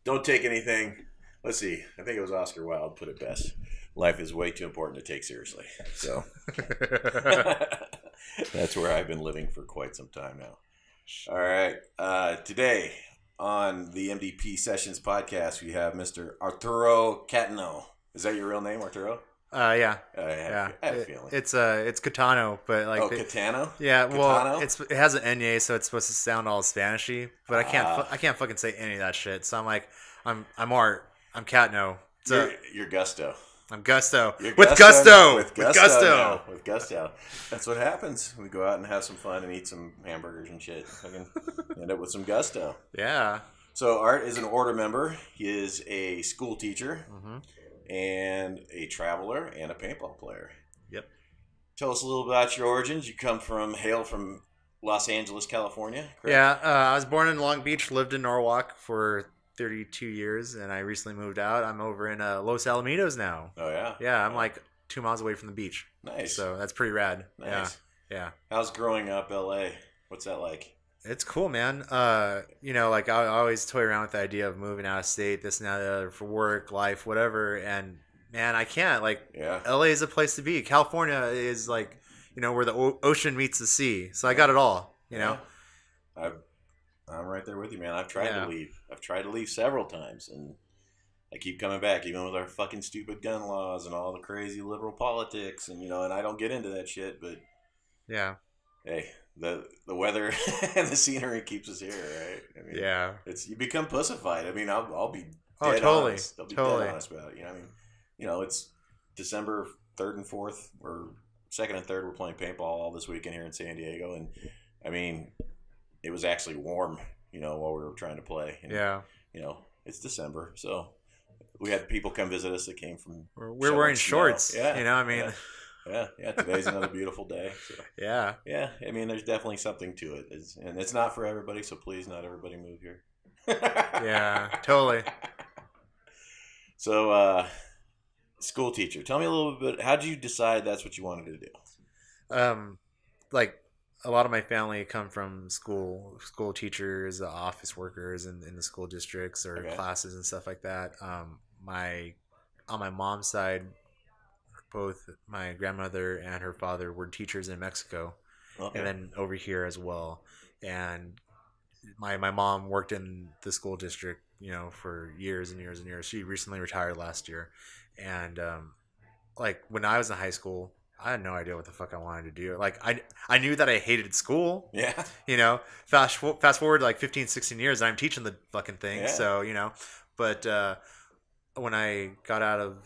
Don't take anything. Let's see. I think it was Oscar Wilde put it best. Life is way too important to take seriously. So that's where I've been living for quite some time now. All right. Today on the MDP Sessions podcast, we have Mr. Arturo CATANO. Is that your real name, Arturo? Yeah. I have a feeling. It's CATANO, but like CATANO? Yeah, well, CATANO? it has an NA, so it's supposed to sound all Spanishy, but I can't fucking say any of that shit. So I'm like, I'm Art, I'm CATANO. So You're Gusto. I'm Gusto. You're With gusto. With gusto. With gusto. That's what happens. We go out and have some fun and eat some hamburgers and shit. Fucking end up with some gusto. Yeah. So Art is an order member. He is a school teacher and a traveler and a paintball player. Yep. Tell us a little about your origins. You hail from Los Angeles, California, correct? Yeah, I was born in Long Beach, lived in Norwalk for 32 years, and I recently moved out. I'm over in Los Alamitos now. Oh, yeah? Yeah, I'm like 2 miles away from the beach. Nice. So that's pretty rad. Nice. Yeah. How's growing up LA? What's that like? It's cool, man. Like I always toy around with the idea of moving out of state, this and that, the other, for work, life, whatever. And man, I can't. LA is a place to be. California is like, where the ocean meets the sea. So I got it all. You know. I'm right there with you, man. I've tried to leave. I've tried to leave several times, and I keep coming back, even with our fucking stupid gun laws and all the crazy liberal politics, and and I don't get into that shit, but yeah. Hey, the weather and the scenery keeps us here, right? I mean, yeah. You become pussified. I mean, I'll be dead honest. I'll be dead honest about it. It's December 3rd and 4th, or 2nd and 3rd. We're playing paintball all this weekend here in San Diego, and I mean, it was actually warm, while we were trying to play. And, it's December, so we had people come visit us that came from. We're wearing shorts. Yeah, Yeah. Today's another beautiful day. So. Yeah. Yeah. I mean, there's definitely something to it, and it's not for everybody. So please, not everybody move here. Yeah, totally. So, school teacher, tell me a little bit. How did you decide that's what you wanted to do? Like a lot of my family come from school teachers, office workers in the school districts or classes and stuff like that. On my mom's side, both my grandmother and her father were teachers in Mexico, and then over here as well. And my mom worked in the school district, for years and years and years. She recently retired last year, and when I was in high school, I had no idea what the fuck I wanted to do. I knew that I hated school. Yeah. Fast forward 15, 16 years, and I'm teaching the fucking thing. Yeah. So, but when I got out of...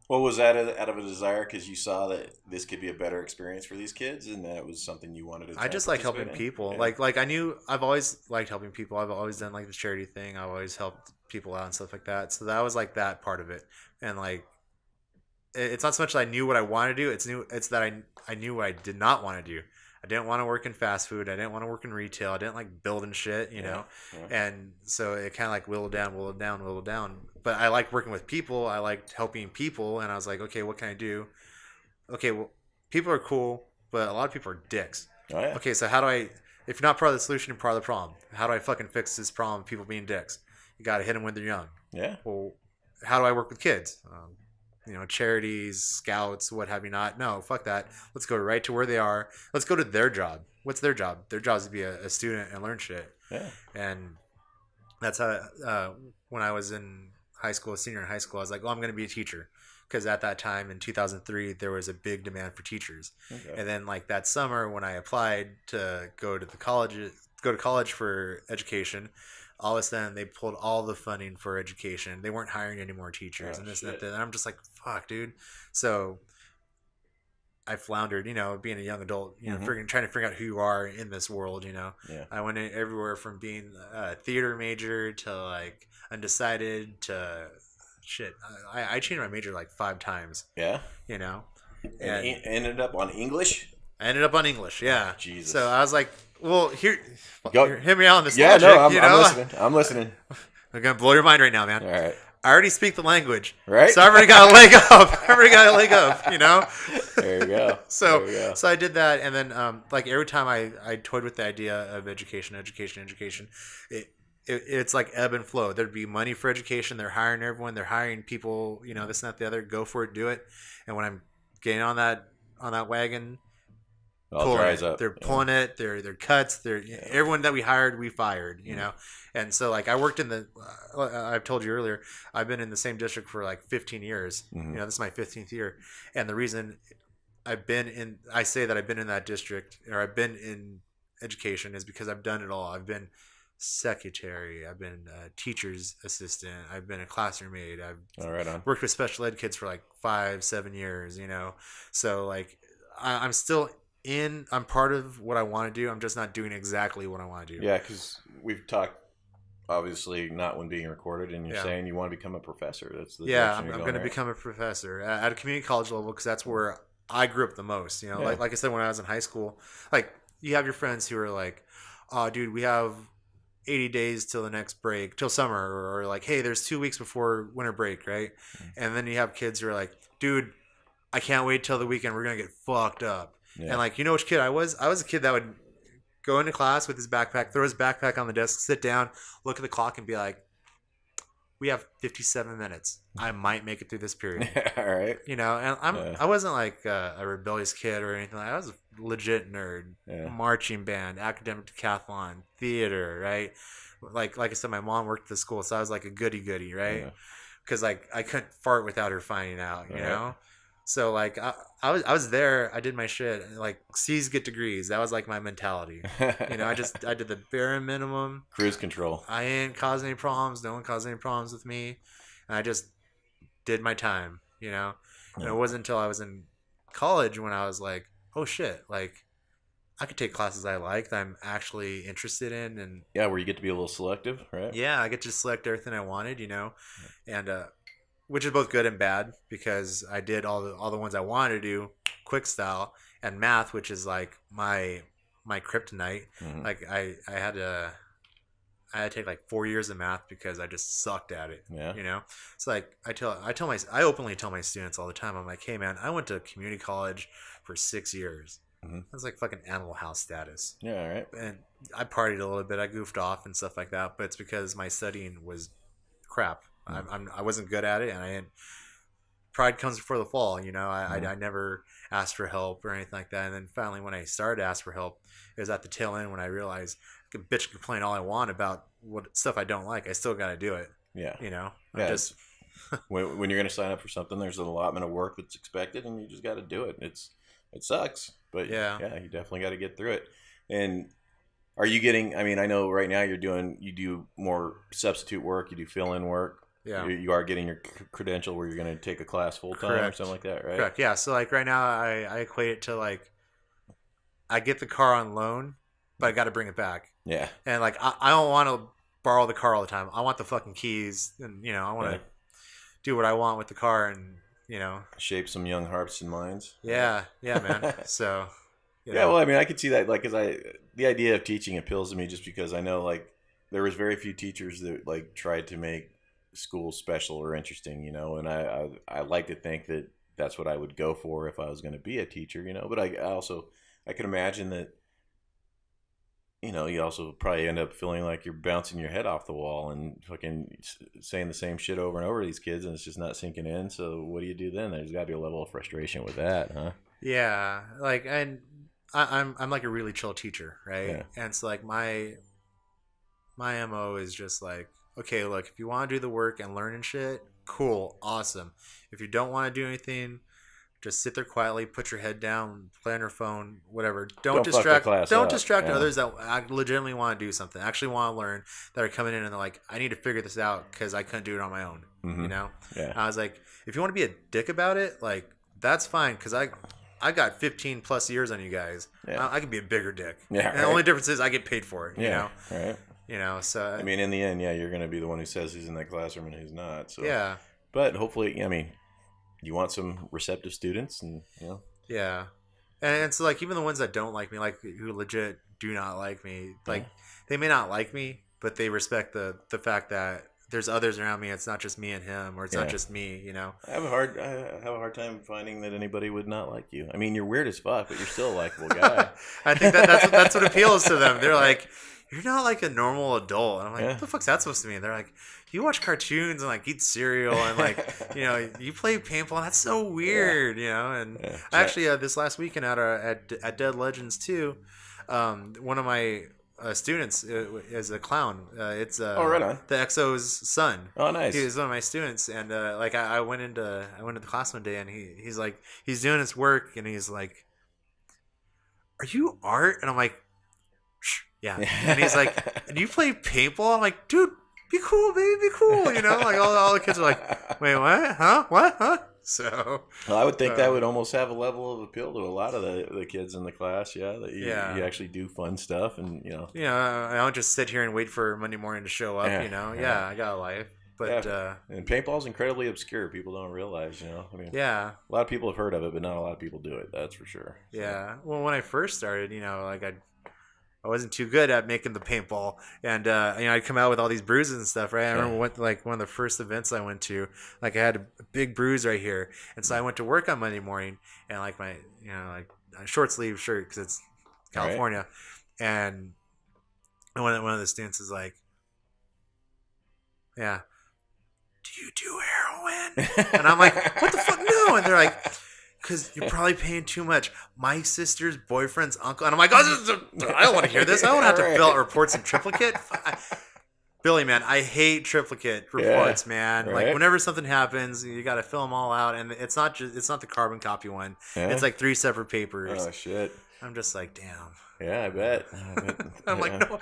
What was that out of a desire? Because you saw that this could be a better experience for these kids, and that it was something you wanted to. I just like helping people. Yeah. I knew I've always liked helping people. I've always done the charity thing. I've always helped people out and stuff like that. So that was that part of it, and it's not so much that I knew what I wanted to do. It's that I knew what I did not want to do. I didn't want to work in fast food. I didn't want to work in retail. I didn't like building shit, know. Yeah. And so it kind of whittled down. But I liked working with people. I liked helping people. And I was like, okay, what can I do? Okay, well, people are cool, but a lot of people are dicks. Oh, yeah. Okay, so how do I, if you're not part of the solution, you're part of the problem. How do I fucking fix this problem of people being dicks? You got to hit them when they're young. Yeah. Well, how do I work with kids? Charities, scouts, what have you not. No, fuck that. Let's go right to where they are. Let's go to their job. What's their job? Their job is to be a student and learn shit. Yeah. And that's how, when I was in high school, senior in high school, I was like, I'm going to be a teacher. Because at that time in 2003, there was a big demand for teachers. Okay. And then that summer when I applied to go to college for education, all of a sudden they pulled all the funding for education. They weren't hiring any more teachers and this and that. And I'm just like, fuck, dude. So I floundered, being a young adult, trying to figure out who you are in this world, Yeah. I went in everywhere from being a theater major to undecided to shit. I changed my major 5 times. Yeah. And ended up on English? I ended up on English, yeah. Oh, Jesus. So I was like, well, hit me out on this logic. I'm listening. I'm listening. I'm going to blow your mind right now, man. All right. I already speak the language. Right. So I already got a leg up. There you go. So I did that. And then every time I toyed with the idea of education, it it's like ebb and flow. There'd be money for education. They're hiring everyone. They're hiring people. This and that, the other. Go for it, do it. And when I'm getting on that wagon, all dries up. They're pulling it. They're cuts. Everyone that we hired, we fired. And so like I worked in the. I've told you earlier. I've been in the same district for like 15 years. This is my 15th year, and the reason I say that I've been in that district or I've been in education is because I've done it all. I've been secretary. I've been a teacher's assistant. I've been a classroom aide. I've worked with special ed kids for like 5-7 years. So like I'm still I'm part of what I want to do. I'm just not doing exactly what I want to do. Yeah, because we've talked. Obviously, not when being recorded, and you're saying you want to become a professor. That's the I'm going to become a professor at a community college level because that's where I grew up the most. Like I said, when I was in high school, like you have your friends who are like, "Oh, dude, we have 80 days till the next break, till summer," or like, "Hey, there's 2 weeks before winter break, right?" And then you have kids who are like, "Dude, I can't wait till the weekend. We're gonna get fucked up." And like, which kid I was? I was a kid that would go into class with his backpack, throw his backpack on the desk, sit down, look at the clock, and be like, "We have 57 minutes. I might make it through this period." All right. And I wasn't like a rebellious kid or anything. I was a legit nerd. Marching band, academic decathlon, theater, right? Like I said, my mom worked at the school, so I was like a goody, right? Because like I couldn't fart without her finding out, you know. So like I was there. I did my shit. Like C's get degrees. That was like my mentality. I did the bare minimum. Cruise control. I ain't causing any problems. No one caused any problems with me, and I just did my time. And it wasn't until I was in college when I was like, oh shit, like I could take classes I like that I'm actually interested in, and where you get to be a little selective, right? I get to select everything I wanted, and which is both good and bad because I did all the ones I wanted to do, quick style, and math, which is like my kryptonite. Like I had to take like 4 years of math because I just sucked at it. So like I openly tell my students all the time. I'm like, hey man, I went to community college for 6 years. That's like fucking Animal House status. Yeah, all right. And I partied a little bit. I goofed off and stuff like that, but it's because my studying was crap. I wasn't good at it, and pride comes before the fall. I never asked for help or anything like that. And then finally, when I started to ask for help, it was at the tail end when I realized I can bitch and complain all I want about what stuff I don't like. I still got to do it. Yeah. Just when you're going to sign up for something, there's an allotment of work that's expected, and you just got to do it. It sucks, but you definitely got to get through it. And are you getting? I mean, I know right now you do more substitute work, you do fill-in work. Yeah, you are getting your credential where you're going to take a class full time or something like that, right? Correct. Yeah. So like right now, I equate it to like I get the car on loan, but I got to bring it back. Yeah. And like I don't want to borrow the car all the time. I want the fucking keys, and I want to do what I want with the car, and shape some young hearts and minds. Yeah, man. So. Well, I mean, I could see that, like, because the idea of teaching appeals to me just because I know, like, there was very few teachers that like tried to make school special or interesting, and I like to think that that's what I would go for if I was going to be a teacher, but I could imagine that, you also probably end up feeling like you're bouncing your head off the wall and fucking saying the same shit over and over to these kids, and it's just not sinking in. So what do you do then? There's got to be a level of frustration with that, huh? Yeah, like, and I'm like a really chill teacher, right? Yeah. And so like my MO is just like, okay, look, if you want to do the work and learn and shit, cool, awesome. If you don't want to do anything, just sit there quietly, put your head down, play on your phone, whatever. Don't distract others that legitimately want to do something, actually want to learn, that are coming in and they're like, I need to figure this out because I couldn't do it on my own. Yeah. I was like, if you want to be a dick about it, like, that's fine, because I got 15 plus years on you guys. Yeah. I could be a bigger dick. Yeah. And the only difference is I get paid for it. Right. So I mean, in the end, you're going to be the one who says he's in that classroom and who's not. So yeah. But hopefully, I mean, you want some receptive students, and Yeah, and so like even the ones that don't like me, like who legit do not like me, like they may not like me, but they respect the fact that there's others around me. It's not just me and him, or it's not just me, you know. I have a hard time finding that anybody would not like you. I mean, you're weird as fuck, but you're still a likable guy. I think that's what appeals to them. They're like, you're not like a normal adult. And I'm like, what the fuck's that supposed to mean? They're like, you watch cartoons and like eat cereal and like, you know, you play paintball. That's so weird, you know. And actually, this last weekend at Dead Legends 2, one of my students is a clown. It's right on. the EXO's son. Oh, nice. He was one of my students, and like I went into the class one day, and he's like, he's doing his work, and he's like, "Are you Art?" And I'm like, "Shh, yeah." And he's like, "Do you play paintball?" I'm like, "Dude, be cool, baby, be cool." You know, like all the kids are like, "Wait, what? Huh? What? Huh?" So, well, I would think that would almost have a level of appeal to a lot of the kids in the class. Yeah, that you actually do fun stuff, and you know. Yeah, I don't just sit here and wait for Monday morning to show up. You know, I got a life, but and paintball's incredibly obscure. People don't realize, you know. I mean, a lot of people have heard of it, but not a lot of people do it. That's for sure. So. Yeah. Well, when I first started, you know, like I wasn't too good at making the paintball, and you know, I'd come out with all these bruises and stuff, right? I remember one of the first events I went to, like I had a big bruise right here, and so I went to work on Monday morning, and like my, you know, like a short sleeve shirt because it's California, and one of the students is like, "Yeah, do you do heroin?" And I'm like, "What the fuck, no?" And they're like, "Because you're probably paying too much. My sister's boyfriend's uncle." And I'm like, "Oh, I don't want to hear this. I don't have to fill out reports in triplicate." Billy, man, I hate triplicate reports, man. Right. Like whenever something happens, you got to fill them all out, and it's not the carbon copy one. It's like 3 separate papers. Oh shit! I'm just like, damn. Yeah, I bet. I'm like, no,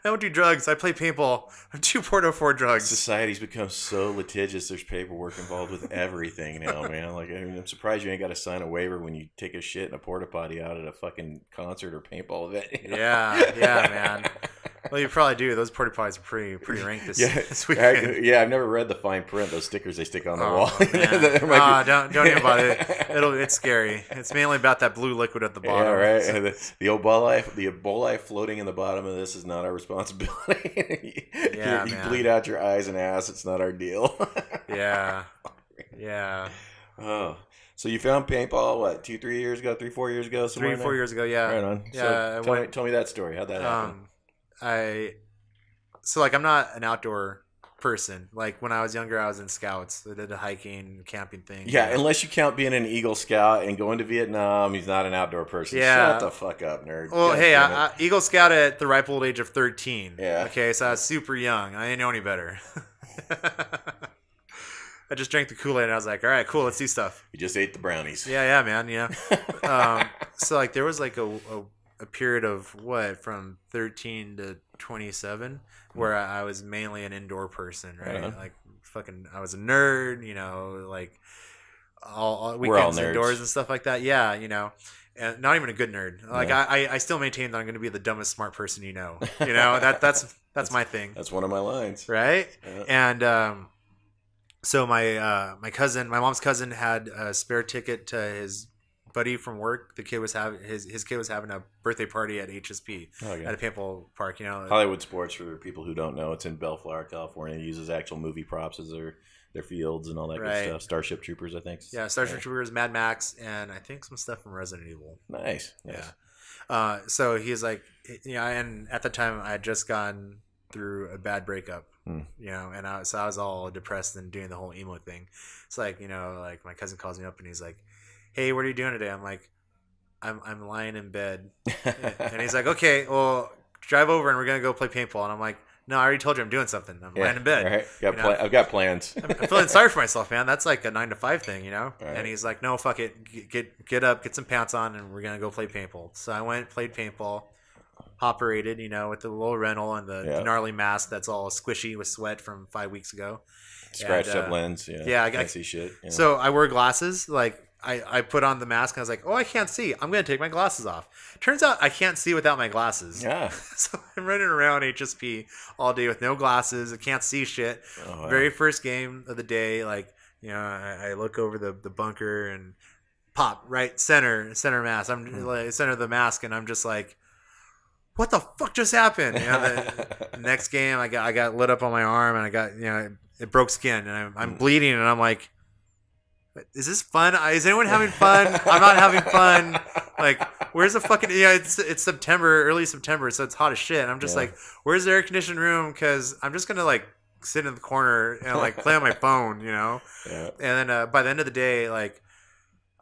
I don't do drugs. I play paintball. I do Porto-4 drugs. Society's become so litigious. There's paperwork involved with everything now, man. Like, I mean, I'm surprised you ain't got to sign a waiver when you take a shit in a porta potty out at a fucking concert or paintball event. You know? Yeah, man. Well, you probably do. Those porta potties are pretty rank this weekend. I've never read the fine print. Those stickers they stick on the wall. Don't even about it. It's scary. It's mainly about that blue liquid at the bottom. Yeah, right. So. The Ebola floating in the bottom of this is not our responsibility. You bleed out your eyes and ass. It's not our deal. Yeah. Oh. So you found paintball, what, 3 years ago, 4 years ago? 3 or 4 years ago, yeah. Right on. Yeah. So tell me that story. How'd that happen? I'm not an outdoor person. Like when I was younger, I was in scouts. I did a hiking, camping thing. Yeah, unless you count being an Eagle Scout and going to Vietnam, he's not an outdoor person. Yeah. Shut the fuck up, nerd. Well, hey, I Eagle Scout at the ripe old age of 13. Yeah. Okay, so I was super young. I didn't know any better. I just drank the Kool-Aid and I was like, all right, cool, let's do stuff. You just ate the brownies. Yeah, man, yeah. So like there was like a period of from 13 to 27 where I was mainly an indoor person, right? Like fucking, I was a nerd, you know, like all weekends indoors and stuff like that. Yeah, you know, and not even a good nerd. Like I still maintain that I'm going to be the dumbest smart person you know. You know, that's my thing. That's one of my lines, right? Yeah. And so my mom's cousin had a spare ticket to his buddy from work. The kid was his kid was having a birthday party at HSP at a paintball park. You know, Hollywood Sports, for people who don't know, it's in Bellflower, California. It uses actual movie props as their fields and all that good stuff. Starship Troopers, I think. Yeah, Starship Troopers, Mad Max, and I think some stuff from Resident Evil. Nice. Yeah. So he's like, and at the time I had just gone through a bad breakup. You know, and I was all depressed and doing the whole emo thing. It's like, you know, like my cousin calls me up and he's like, "Hey, what are you doing today?" I'm like, I'm lying in bed. And he's like, "Okay, well, drive over and we're gonna go play paintball." And I'm like, "No, I already told you I'm doing something. I'm lying in bed. Right. I've got plans." I'm feeling sorry for myself, man. That's like a 9 to 5 thing, you know. Right. And he's like, "No, fuck it. Get up, get some pants on, and we're gonna go play paintball." So I went, played paintball. Operated, you know, with the little rental and the gnarly mask that's all squishy with sweat from 5 weeks ago. Scratched up lens. I can't see shit. You know. So I wear glasses. Like I put on the mask and I was like, "Oh, I can't see. I'm going to take my glasses off." Turns out I can't see without my glasses. Yeah. So I'm running around HSP all day with no glasses. I can't see shit. Oh, wow. Very first game of the day, like, you know, I look over the bunker and pop right center mask. I'm like center of the mask and I'm just like, what the fuck just happened? You know, the next game I got lit up on my arm and I got, you know, it broke skin and I'm bleeding and I'm like, is this fun? Is anyone having fun? I'm not having fun. Like, where's the fucking, it's September, early September, so it's hot as shit. And I'm just like, where's the air conditioned room? Because I'm just going to like sit in the corner and like play on my phone, you know? Yeah. And then by the end of the day, like,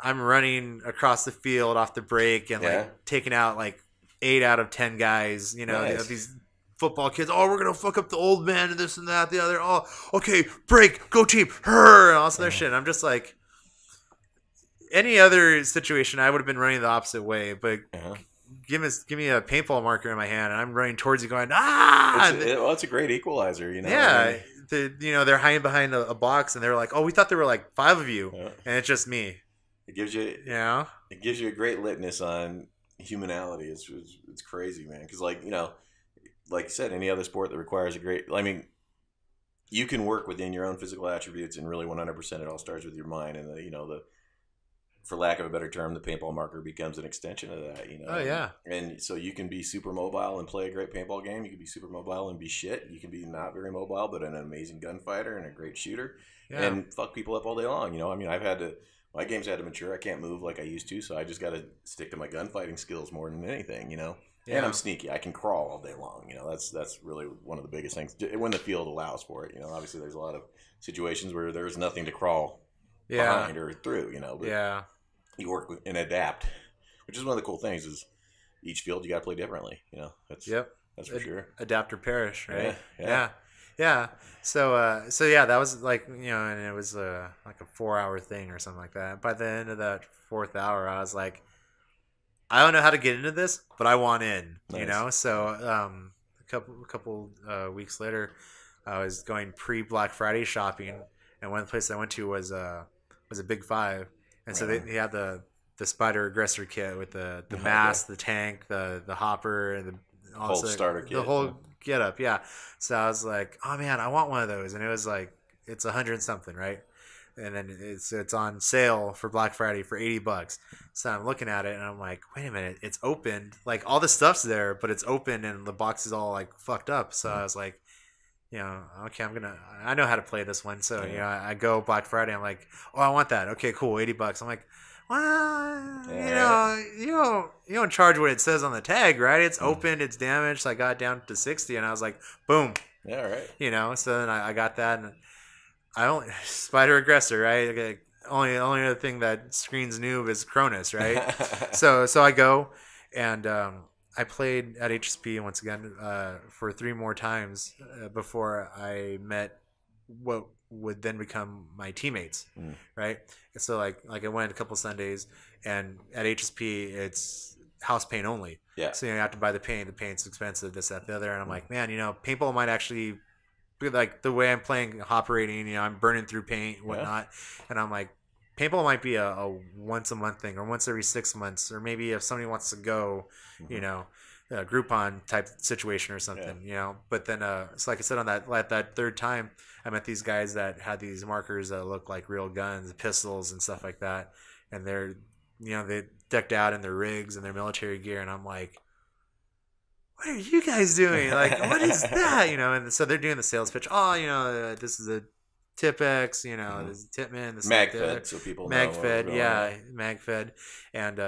I'm running across the field off the break and like taking out like 8 out of 10 guys, you know, these football kids. Oh, we're gonna fuck up the old man and this and that, the other. Oh, okay, break, go team, her, and all this other shit. And I'm just like, any other situation, I would have been running the opposite way, but give me a paintball marker in my hand, and I'm running towards you, going it's a great equalizer, you know. Yeah, they're hiding behind a box, and they're like, oh, we thought there were like 5 of you, and it's just me. It gives you, it gives you a great litmus on humanality. It's crazy, man. Because like, you know, like you said, any other sport that requires you can work within your own physical attributes, and really 100% it all starts with your mind. And for lack of a better term, the paintball marker becomes an extension of that, you know. Oh yeah. And so you can be super mobile and play a great paintball game. You can be super mobile and be shit. You can be not very mobile, but an amazing gunfighter and a great shooter, and fuck people up all day long. You know, I mean, my game's had to mature. I can't move like I used to, so I just got to stick to my gunfighting skills more than anything, you know. Yeah. And I'm sneaky. I can crawl all day long. You know, that's really one of the biggest things when the field allows for it. You know, obviously there's a lot of situations where there's nothing to crawl behind or through. You know, but you work and adapt, which is one of the cool things. Is each field you got to play differently. You know, that's for sure. Adapt or perish, right? Yeah. So that was like, you know, and it was like a 4-hour thing or something like that. By the end of that 4th hour, I was like, I don't know how to get into this, but I want in, you know? So a couple weeks later, I was going pre-Black Friday shopping, and one place I went to was a Big Five. And so they had the Spider Aggressor kit with the mask, the tank, the hopper, and the whole starter kit. The whole get up, So I was like, oh man, I want one of those. And it was like, it's 100 something, right? And then it's on sale for Black Friday for $80. So I'm looking at it and I'm like, wait a minute, it's opened. Like all the stuff's there, but it's open and the box is all like fucked up. So I was like, you know, okay, I know how to play this one. So, you know, I go Black Friday. I'm like, oh, I want that. Okay, cool. $80. I'm like, well, you don't charge what it says on the tag, right? It's opened, it's damaged. So I got it down to 60 and I was like, boom. Yeah, right. You know, so then I got that and Spider Aggressor, right? Okay, only other thing that screens noob is Cronus, right? so I go and I played at HSP once again for 3 more times before I met what would then become my teammates, right? And so like I went a couple Sundays, and at HSP it's house paint only. Yeah. So you have to buy the paint. The paint's expensive. This, that, the other. And I'm like, man, you know, paintball might actually be like the way I'm playing operating. You know, I'm burning through paint, whatnot, and I'm like, paintball might be a once a month thing, or once every 6 months, or maybe if somebody wants to go, you know, a Groupon type situation or something, you know. But then, so like I said, on that 3rd time, I met these guys that had these markers that look like real guns, pistols, and stuff like that, and they're, you know, they decked out in their rigs and their military gear, and I'm like, what are you guys doing? Like, what is that? You know, and so they're doing the sales pitch. Oh, you know, this is a Tip-X, you know, this is Tipman, this MagFed, so people know. MagFed, MagFed, and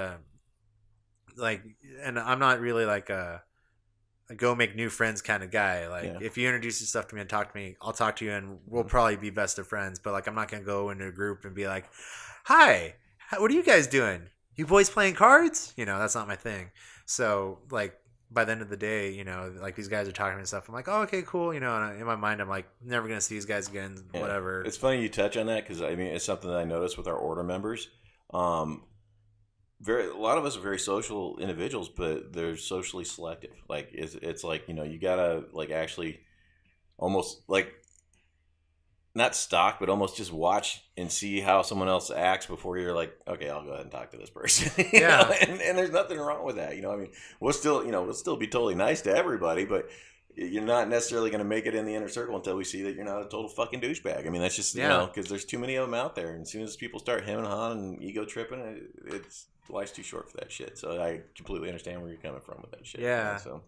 and I'm not really like a go make new friends kind of guy. Like, if you introduce yourself to me and talk to me, I'll talk to you, and we'll probably be best of friends. But like, I'm not gonna go into a group and be like, "Hi, what are you guys doing? You boys playing cards?" You know, that's not my thing. So like, by the end of the day, you know, like these guys are talking and stuff. I'm like, oh, okay, cool. You know, and in my mind, I'm like, never going to see these guys again, whatever. It's funny you touch on that because, I mean, it's something that I noticed with our order members. A lot of us are very social individuals, but they're socially selective. Like, it's like, you know, you got to, like, actually almost, like, not stalk, but almost just watch and see how someone else acts before you're like, okay, I'll go ahead and talk to this person. you know? And there's nothing wrong with that. You know, I mean, we'll still be totally nice to everybody, but you're not necessarily going to make it in the inner circle until we see that you're not a total fucking douchebag. I mean, that's just, you know, because there's too many of them out there. And as soon as people start hemming and hawing and ego tripping, life's too short for that shit. So I completely understand where you're coming from with that shit. Yeah. So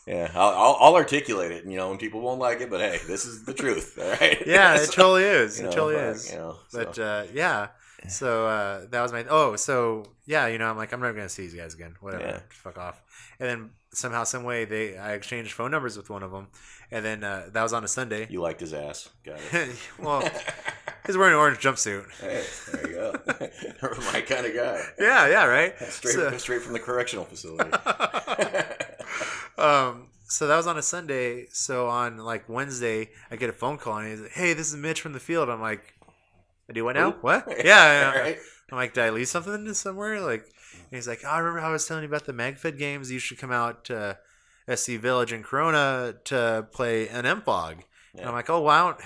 yeah, I'll articulate it. And people won't like it, but hey, this is the truth. All right. Yeah, so, it totally is. It totally is. But yeah. So that was my. Oh, so yeah. I'm like, I'm never gonna see these guys again. Whatever. Yeah. Fuck off. And then somehow, some way, I exchanged phone numbers with one of them, and then that was on a Sunday. You liked his ass. Got it. Well, he's wearing an orange jumpsuit. Hey, there you go. My kind of guy. Yeah, right. Straight from the correctional facility. So that was on a Sunday. So on like Wednesday, I get a phone call and he's like, "Hey, this is Mitch from the field." I'm like, "I do what now? What?" Yeah. Right. I'm like, "Did I leave something somewhere?" Like, and he's like, "Oh, I remember how I was telling you about the MagFed games. You should come out to SC Village in Corona to play an MFOG." Yeah. And I'm like, "Oh, well,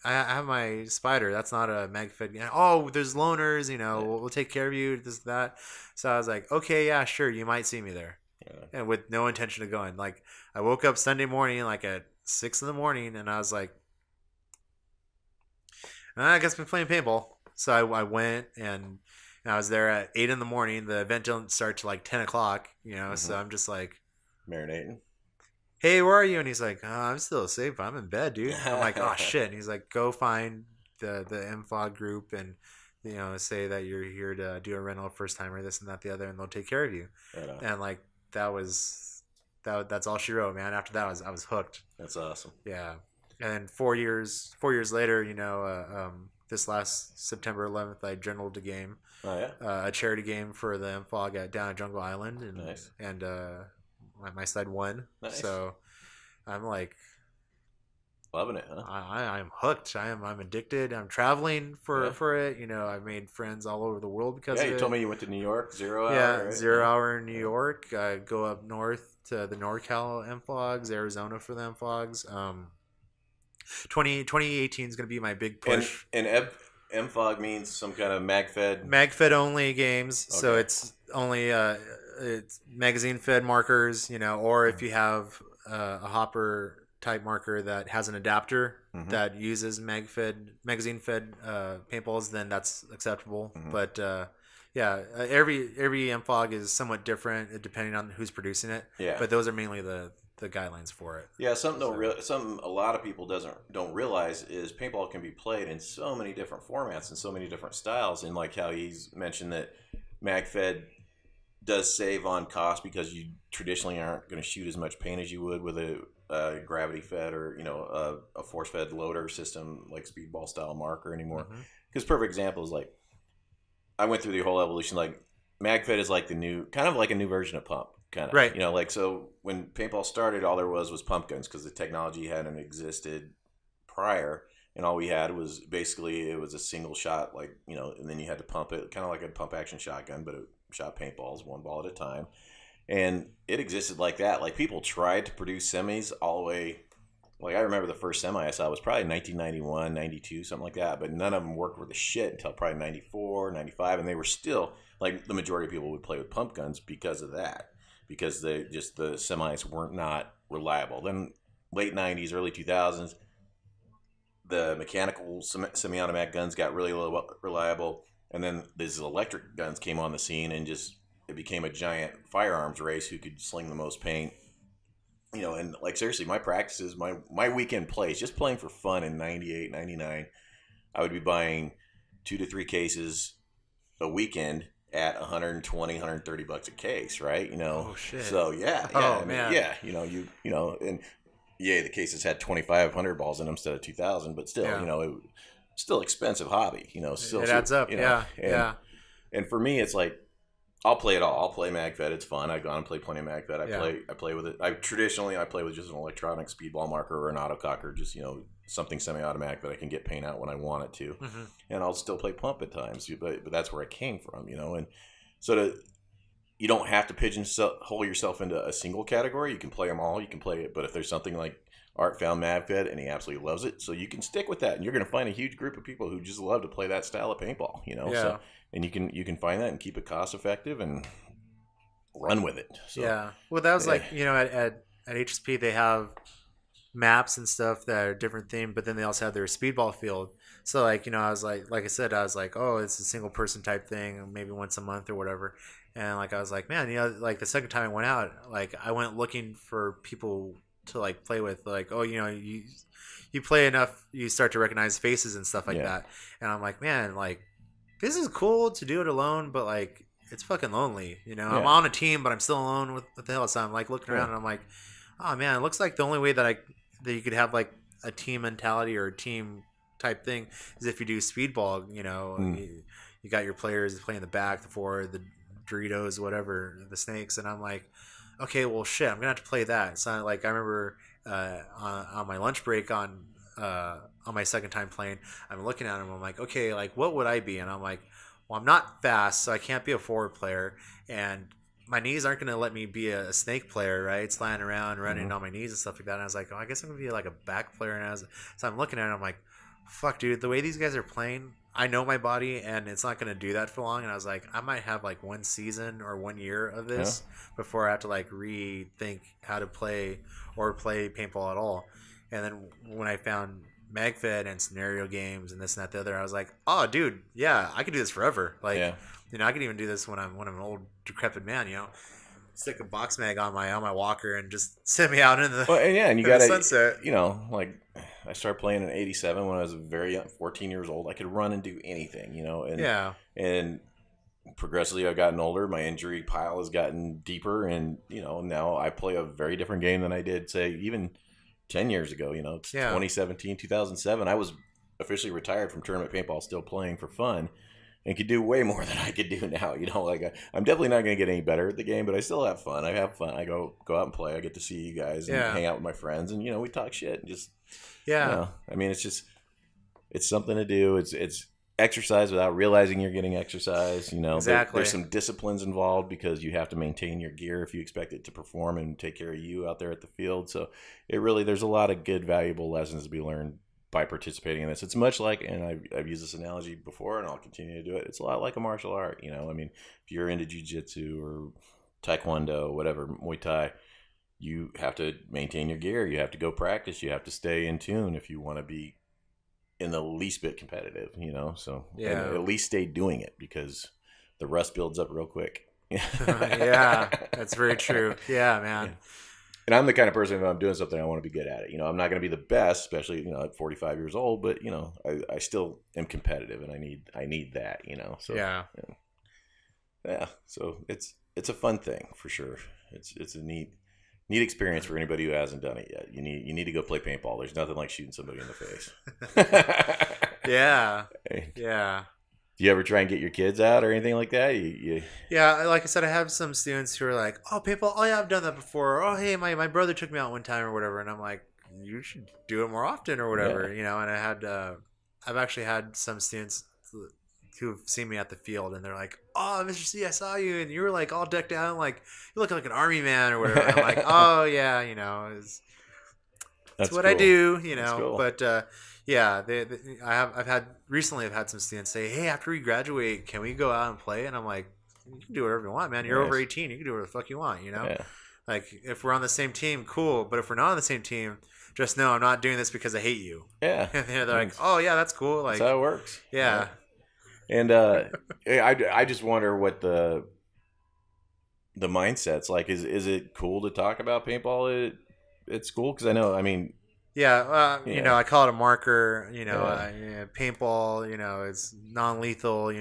I have my Spider. That's not a MagFed game." "Oh, there's loaners. We'll take care of you. This, that." So I was like, "Okay, yeah, sure. You might see me there." Yeah. And with no intention of going. Like, I woke up Sunday morning, like at 6 a.m, and I was like, I guess I'm playing paintball. So I went and I was there at 8 a.m. The event didn't start till like 10 o'clock, So I'm just like marinating. "Hey, where are you?" And he's like, "Oh, I'm still safe. I'm in bed, dude." I'm like, "Oh shit!" And he's like, "Go find the MFOG group and say that you're here to do a rental first time or this and that the other, and they'll take care of you." Right. And like that's all she wrote, man. After that, I was hooked. That's awesome. Yeah. And then 4 years later, this last September 11th, I journaled a game. Oh yeah. A charity game for the MFOG down at Jungle Island, and nice. And my side won. Nice. So I'm like loving it, huh? I'm hooked. I'm addicted. I'm traveling for it. I've made friends all over the world because of it. Yeah, you told me you went to New York, 0 hour. Yeah, right? 0 hour in New York. I go up north to the NorCal MFOGs, Arizona for the MFOGs. 2018 is going to be my big push. And MFOG means some kind of MagFed only games. Okay. So it's only it's magazine fed markers, or if you have a hopper type marker that has an adapter that uses magazine fed paintballs, then that's acceptable. But every MFOG is somewhat different depending on who's producing it. Yeah. But those are mainly the guidelines for it. Yeah, something a lot of people don't realize is paintball can be played in so many different formats and so many different styles. And like how he's mentioned that MagFed does save on cost because you traditionally aren't going to shoot as much paint as you would with a gravity fed or a force fed loader system like speedball style marker anymore. Because perfect example is like I went through the whole evolution. Like MagFed is like a new version of pump. Kind of, right? So when paintball started, all there was pump guns because the technology hadn't existed prior, and all we had was basically it was a single shot, and then you had to pump it, kind of like a pump action shotgun, but it shot paintballs one ball at a time, and it existed like that. Like people tried to produce semis all the way. Like I remember the first semi I saw was probably 1991, 92, something like that, but none of them worked worth a shit until probably 94, 95, and they were still like the majority of people would play with pump guns because of that. Because the semis weren't not reliable. Then late 90s, early 2000s, the mechanical semi-automatic guns got really reliable. And then these electric guns came on the scene and it became a giant firearms race who could sling the most paint. And like seriously, my practices, my weekend plays, just playing for fun in 98, 99, I would be buying 2 to 3 cases a weekend at $120, $130 a case, right? Oh shit. So yeah. Oh man. Yeah. And the cases had 2,500 balls in them instead of 2,000, but still, it was still expensive hobby. Still it adds up. And for me, it's like I'll play it all. I'll play MagFed. It's fun. I've gone and played plenty of MagFed. I play with it. I play with just an electronic speedball marker or an autococker, just something semi-automatic that I can get paint out when I want it to, and I'll still play pump at times. But that's where it came from, and so you don't have to pigeonhole yourself into a single category. You can play them all. You can play it, but if there's something like Art found MagFed and he absolutely loves it, so you can stick with that, and you're going to find a huge group of people who just love to play that style of paintball. So, and you can find that and keep it cost effective and run with it. So, well, that was like at HSP they have maps and stuff that are different themed, but then they also have their speedball field. So like, I was like I said, I was like, oh, it's a single person type thing, maybe once a month or whatever. And like I was like, man, like the second time I went out, like I went looking for people to like play with, like, oh, you play enough, you start to recognize faces and stuff like that. And I'm like, man, like this is cool to do it alone, but like it's fucking lonely. I'm on a team, but I'm still alone with the hell. So I'm like looking around and I'm like, oh man, it looks like the only way that you could have like a team mentality or a team type thing is if you do speedball. You got your players playing the back, the forward, the Doritos, whatever, the snakes, and I'm like, okay, well shit, I'm gonna have to play that. So like I remember on my lunch break on my second time playing, I'm looking at him, I'm like, okay, like what would I be? And I'm like, well, I'm not fast, so I can't be a forward player, and my knees aren't going to let me be a snake player, right? Sliding around, running on my knees and stuff like that. And I was like, oh, I guess I'm going to be like a back player. And so I'm looking at it, I'm like, fuck, dude, the way these guys are playing, I know my body, and it's not going to do that for long. And I was like, I might have like 1 season or 1 year of this before I have to like rethink how to play or play paintball at all. And then when I found MagFed and scenario games and this and that, the other, I was like, oh, dude, yeah, I could do this forever. Like, I could even do this when I'm an old decrepit man. Stick a box mag on my walker and just send me out in the and you got sunset. Like I started playing in '87 when I was very young, 14 years old. I could run and do anything, and progressively I've gotten older. My injury pile has gotten deeper, and now I play a very different game than I did, say, even 10 years ago. 2017, 2007. I was officially retired from tournament paintball, still playing for fun. And could do way more than I could do now. I'm definitely not going to get any better at the game, but I still have fun. I have fun. I go out and play. I get to see you guys and hang out with my friends, and we talk shit and just I mean, it's something to do. It's exercise without realizing you're getting exercise. Exactly. There's some disciplines involved because you have to maintain your gear if you expect it to perform and take care of you out there at the field. So there's a lot of good, valuable lessons to be learned by participating in this. It's much like, and I've used this analogy before and I'll continue to do it, it's a lot like a martial art. I mean, if you're into jiu-jitsu or taekwondo, whatever, Muay Thai, you have to maintain your gear. You have to go practice. You have to stay in tune if you want to be in the least bit competitive, so at least stay doing it, because the rust builds up real quick. Yeah, that's very true. Yeah, man. Yeah. And I'm the kind of person, if I'm doing something, I want to be good at it. I'm not going to be the best, especially, at 45 years old, but, I still am competitive, and I need that, so. Yeah. Yeah. So it's a fun thing for sure. It's a neat experience for anybody who hasn't done it yet. You need to go play paintball. There's nothing like shooting somebody in the face. Yeah. Yeah. Do you ever try and get your kids out or anything like that? Yeah, like I said, I have some students who are like, oh, paintball, oh yeah, I've done that before. Or, oh, hey, my brother took me out one time or whatever. And I'm like, you should do it more often or whatever, And I've actually had some students who've seen me at the field, and they're like, oh, Mr. C, I saw you, and you were like all decked out, like you look like an army man or whatever. And I'm like, oh yeah, that's what cool. I do, cool. But yeah, I've had some students say, hey, after we graduate, can we go out and play? And I'm like, you can do whatever you want, man. You're over 18. You can do whatever the fuck you want, Yeah. Like, if we're on the same team, cool. But if we're not on the same team, just know I'm not doing this because I hate you. Yeah. And they're like, oh, yeah, that's cool. Like, that's how it works. Yeah. And I just wonder what the mindset's like. Is it cool to talk about paintball at school? Because I know, I mean... Yeah, I call it a marker. Paintball. It's non-lethal.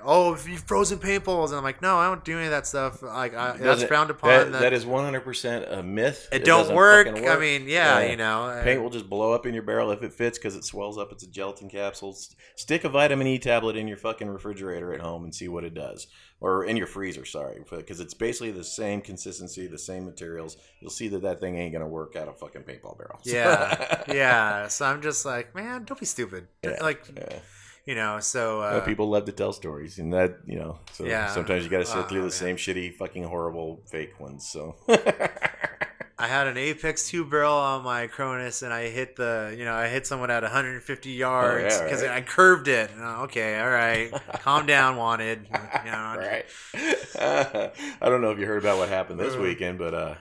Oh, if you've frozen paintballs, and I'm like, no, I don't do any of that stuff. Like, that's frowned upon. That is 100% a myth. It don't work. I mean, paint will just blow up in your barrel if it fits because it swells up. It's a gelatin capsule. Stick a vitamin E tablet in your fucking refrigerator at home and see what it does, or in your freezer. Sorry, because it's basically the same consistency, the same materials. You'll see that thing ain't gonna work out a fucking paintball barrel. Yeah. Yeah, so I'm just like, man, don't be stupid. So people love to tell stories, and that sometimes you got to sit through the same shitty, fucking horrible fake ones. So I had an Apex 2 barrel on my Cronus, and I hit someone at 150 yards because I curved it. Okay, all right, calm down, wanted. Right. I don't know if you heard about what happened this weekend, but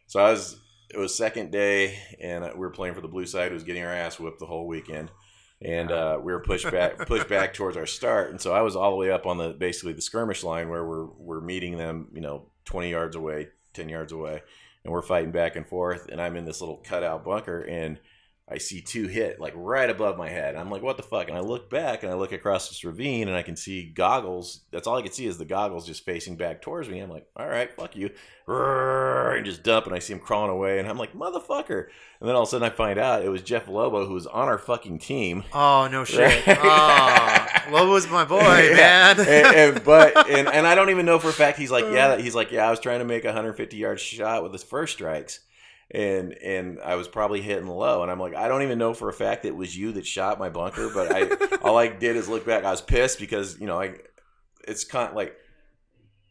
so I was second day, and we were playing for the blue side. Who was getting our ass whipped the whole weekend, and we were pushed back towards our start. And so I was all the way up on basically the skirmish line where we're meeting them, 20 yards away, 10 yards away, and we're fighting back and forth. And I'm in this little cutout bunker, and I see two hit like right above my head. I'm like, what the fuck? And I look back and I look across this ravine and I can see goggles. That's all I can see is the goggles just facing back towards me. I'm like, all right, fuck you. And just dump. And I see him crawling away. And I'm like, motherfucker. And then all of a sudden I find out it was Jeff Lobo, who was on our fucking team. Oh, no shit. Oh, Lobo's my boy, man. and I don't even know for a fact. He's like, yeah, I was trying to make a 150-yard shot with his first strikes. And I was probably hitting low, and I'm like, I don't even know for a fact that it was you that shot my bunker, but all I did is look back. I was pissed because it's kind of like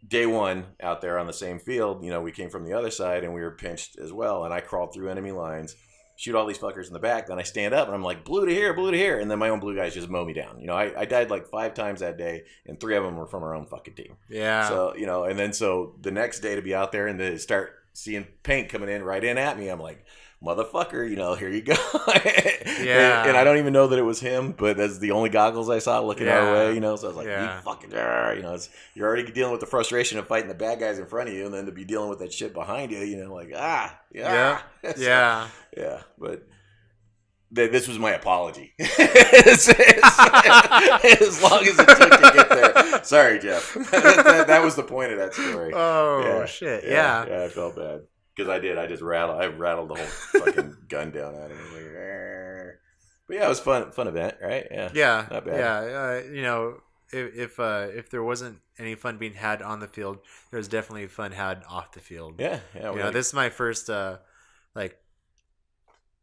day one out there on the same field. We came from the other side and we were pinched as well, and I crawled through enemy lines, shoot all these fuckers in the back. Then I stand up and I'm like, blue to here, and then my own blue guys just mow me down. I died like 5 times that day, and 3 of them were from our own fucking team. Yeah. So and then so the next day to be out there and to start seeing paint coming in right in at me, I'm like, motherfucker, here you go. Yeah. And I don't even know that it was him, but that's the only goggles I saw looking our way, so I was like, you fucking, you're already dealing with the frustration of fighting the bad guys in front of you, and then to be dealing with that shit behind you, like, yeah. So, yeah, but this was my apology. As long as it took to get there. Sorry, Jeff. That was the point of that story. Oh, shit. Yeah. Yeah, I felt bad. Because I did. I rattled the whole fucking gun down at him. But yeah, it was fun event, right? Yeah. Yeah. Not bad. Yeah. If there wasn't any fun being had on the field, there was definitely fun had off the field. Yeah. Yeah. This is my first,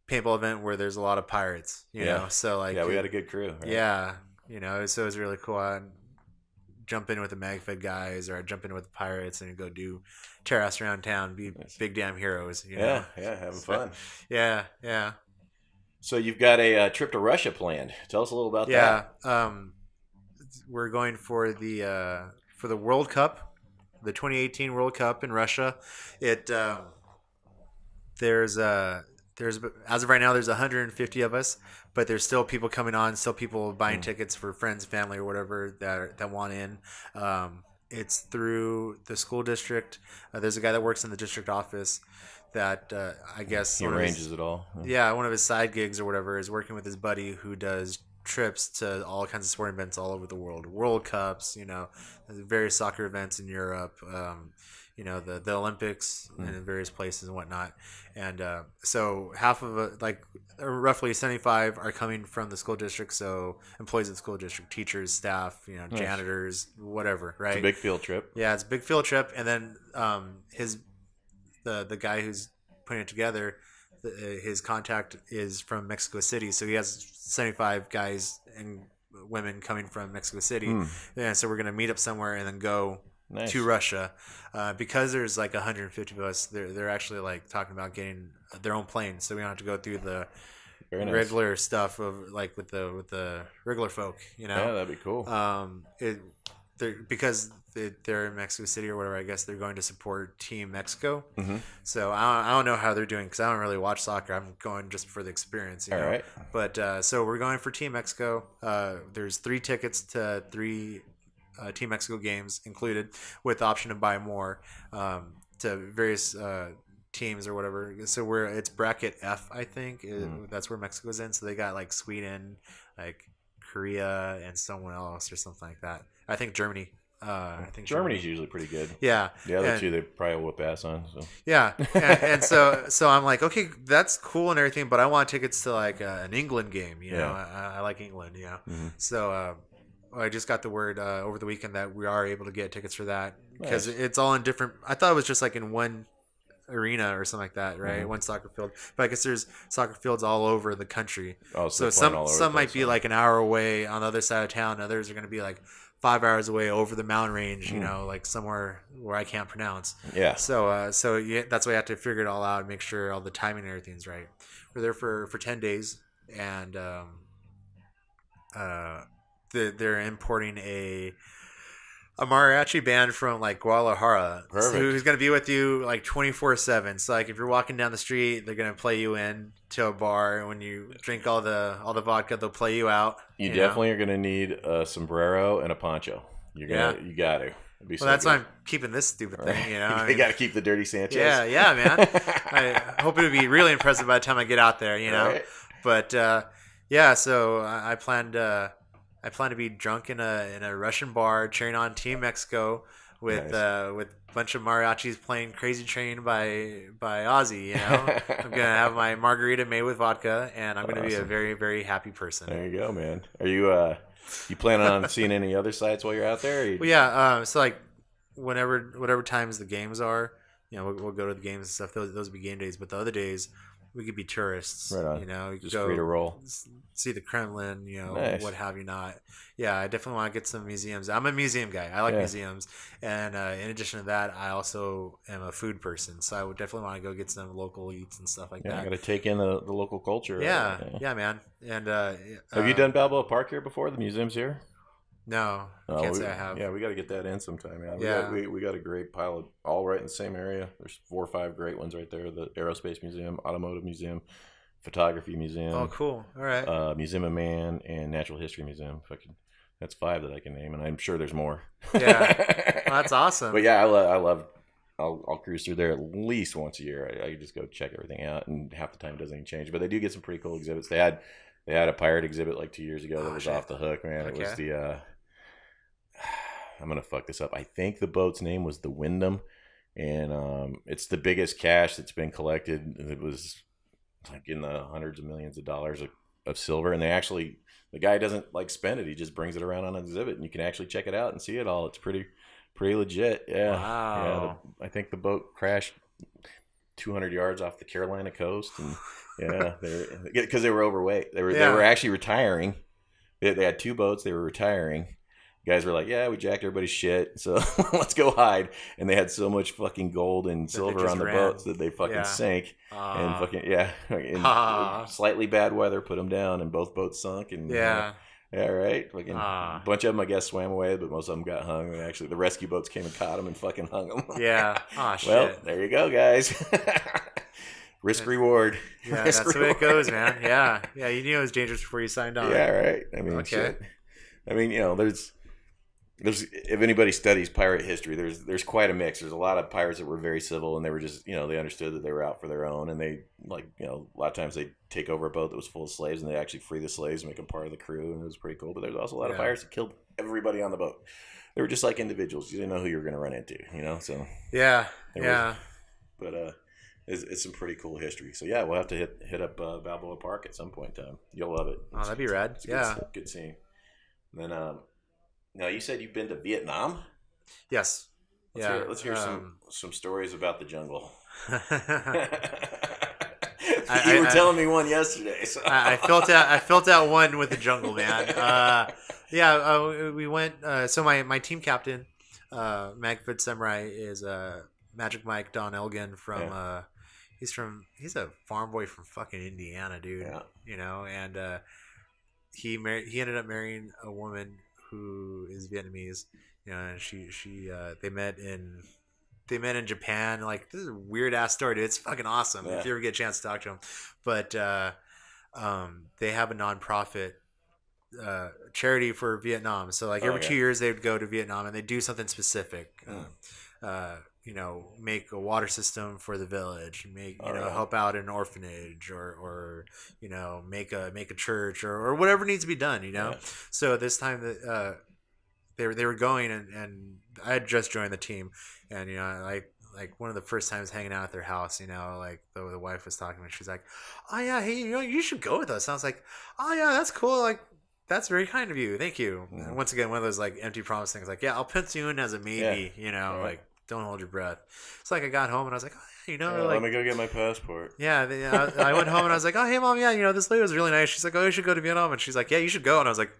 paintball event where there's a lot of pirates, you know, so we had a good crew. Right? Yeah, so it was really cool. I'd jump in with the MagFed guys, or I'd jump in with the pirates and go tear ass around town, be big damn heroes. Yeah, having fun. Yeah. So you've got a trip to Russia planned. Tell us a little about that. Yeah, we're going for the World Cup, the 2018 World Cup in Russia. There's as of right now, there's 150 of us, but there's still people coming on, still people buying tickets for friends, family, or whatever that want in. It's through the school district. There's a guy that works in the district office that I guess he arranges it all. Yeah, one of his side gigs or whatever is working with his buddy who does trips to all kinds of sporting events all over the world, World Cups, various soccer events in Europe. The Olympics and in various places and whatnot. And so half of it, roughly 75 are coming from the school district. So employees of the school district, teachers, staff, janitors, whatever, right? It's a big field trip. Yeah, it's a big field trip. And then the guy who's putting it together, his contact is from Mexico City. So he has 75 guys and women coming from Mexico City. Yeah, so we're going to meet up somewhere and then go to Russia, because there's 150 of us. They're actually talking about getting their own plane, so we don't have to go through the regular stuff of with the regular folk. Yeah, that'd be cool. Because they're in Mexico City or whatever. I guess they're going to support Team Mexico. Mm-hmm. So I don't know how they're doing because I don't really watch soccer. I'm going just for the experience. All right. But so we're going for Team Mexico. There's 3 tickets to 3. Team Mexico games included, with the option to buy more to various teams or whatever. So it's bracket F, I think. That's where Mexico's in. So they got Sweden, Korea, and someone else or something like that. I think Germany. Germany's usually pretty good. Yeah. The other two they probably whoop ass on. So. Yeah, and so I'm like, okay, that's cool and everything, but I want tickets to an England game. I like England. Mm-hmm. So. I just got the word over the weekend that we are able to get tickets for that because it's all in different. I thought it was just in one arena or something like that, right? Mm-hmm. One soccer field, but I guess there's soccer fields all over the country. Oh, so some might be an hour away on the other side of town. Others are going to be 5 hours away over the mountain range. Somewhere where I can't pronounce. Yeah. So that's why you have to figure it all out and make sure all the timing and everything's right. We're there for 10 days and they're importing a a mariachi band from like Guadalajara. Perfect. Who's going to be with you like 24/7. So like if you're walking down the street, they're going to play you in to a bar, and when you drink all the vodka, they'll play you out. You definitely are going to need a sombrero and a poncho. You got to. Well, that's why I'm keeping this stupid thing, you know. You got to keep the dirty Sanchez. Yeah, man. I hope it'll be really impressive by the time I get out there, you know. Right. But so I plan to be drunk in a Russian bar, cheering on Team Mexico with a bunch of mariachis playing "Crazy Train" by Ozzy. You know, I'm gonna have my margarita made with vodka, and I'm gonna be a very, very happy person. There you go, man. Are you planning on seeing any other sites while you're out there? Well, yeah. So like, whatever times the games are, you know, we'll go to the games and stuff. Those will be game days. But the other days, we could be tourists. Right on. You know, you just free to roll. See the Kremlin, you know, nice. what have you not. Yeah, I definitely want to get some museums. I'm a museum guy. I like museums. And in addition to that, I also am a food person. So I would definitely want to go get some local eats and stuff like that. I got to take in the local culture. Yeah, man. And have you done Balboa Park here before? The museum's here? No, can't say I have. Yeah, we got to get that in sometime. Yeah, we got a great pile of all right in the same area. There's 4 or 5 great ones right there. The Aerospace Museum, Automotive Museum, Photography Museum. Oh, cool. All right. Museum of Man and Natural History Museum. That's 5 that I can name, and I'm sure there's more. Yeah, well, that's awesome. But yeah, I love. I'll cruise through there at least once a year. I just go check everything out, and half the time it doesn't even change. But they do get some pretty cool exhibits. They had a pirate exhibit like 2 years ago that was off the hook, man. It was the I'm gonna fuck this up. I think the boat's name was the Wyndham, and it's the biggest cash that's been collected. It was like in the hundreds of millions of dollars of silver, and the guy doesn't like spend it. He just brings it around on an exhibit, and you can actually check it out and see it all. It's pretty legit. Yeah. Wow. Yeah, I think the boat crashed 200 yards off the Carolina coast, and because they were overweight. They were actually retiring. They had 2 boats. They were retiring. Guys were like, yeah, we jacked everybody's shit, so let's go hide. And they had so much fucking gold and silver on the boats that they fucking sank. And fucking, slightly bad weather put them down, and both boats sunk. And right. Fucking, a bunch of them, I guess, swam away, but most of them got hung. And actually, the rescue boats came and caught them and fucking hung them. Yeah. Oh, shit. Well, there you go, guys. Risk reward. Yeah, that's the way it goes, man. Yeah. Yeah, you knew it was dangerous before you signed on. Yeah, right. I mean, shit. I mean, you know, there's if anybody studies pirate history, there's quite a mix. There's a lot of pirates that were very civil, and they were just, you know, they understood that they were out for their own, and they, like, you know, a lot of times they take over a boat that was full of slaves, and they actually free the slaves and make them part of the crew, and it was pretty cool. But there's also a lot of pirates that killed everybody on the boat. They were just like individuals. You didn't know who you were going to run into, you know. So it's some pretty cool history. So yeah, we'll have to hit up Balboa Park at some point in time. You'll love it. That'd be rad. It's good scene. And then now, you said you've been to Vietnam? Yes. Let's hear some stories about the jungle. You were telling me one yesterday. So. I felt out one with the jungle, man. We went. So my team captain, Magfoot Samurai, is Magic Mike Don Elgin from. He's a farm boy from fucking Indiana, dude. Yeah. You know, and he ended up marrying a woman who is Vietnamese, you know, and they met in Japan. Like, this is a weird ass story, dude. It's fucking awesome if you ever get a chance to talk to him. But they have a nonprofit charity for Vietnam. So like every 2 years they would go to Vietnam and they do something specific. You know, make a water system for the village, help out an orphanage, or you know, make a church, or whatever needs to be done, you know. Yeah. So this time that they were going, and I had just joined the team, and you know, like one of the first times hanging out at their house, you know, like the wife was talking to me, she's like, oh yeah, hey, you know, you should go with us. And I was like, oh yeah, that's cool, like, that's very kind of you, thank you. Mm-hmm. And once again, one of those like empty promise things, like, yeah, I'll pencil you in as a maybe, you know, like, don't hold your breath. It's like I got home and I was like, oh, you know, like, let me go get my passport. Yeah, I went home and I was like, oh, hey mom, yeah, you know, this lady was really nice. She's like, oh, you should go to Vietnam, and she's like, yeah, you should go. And I was like,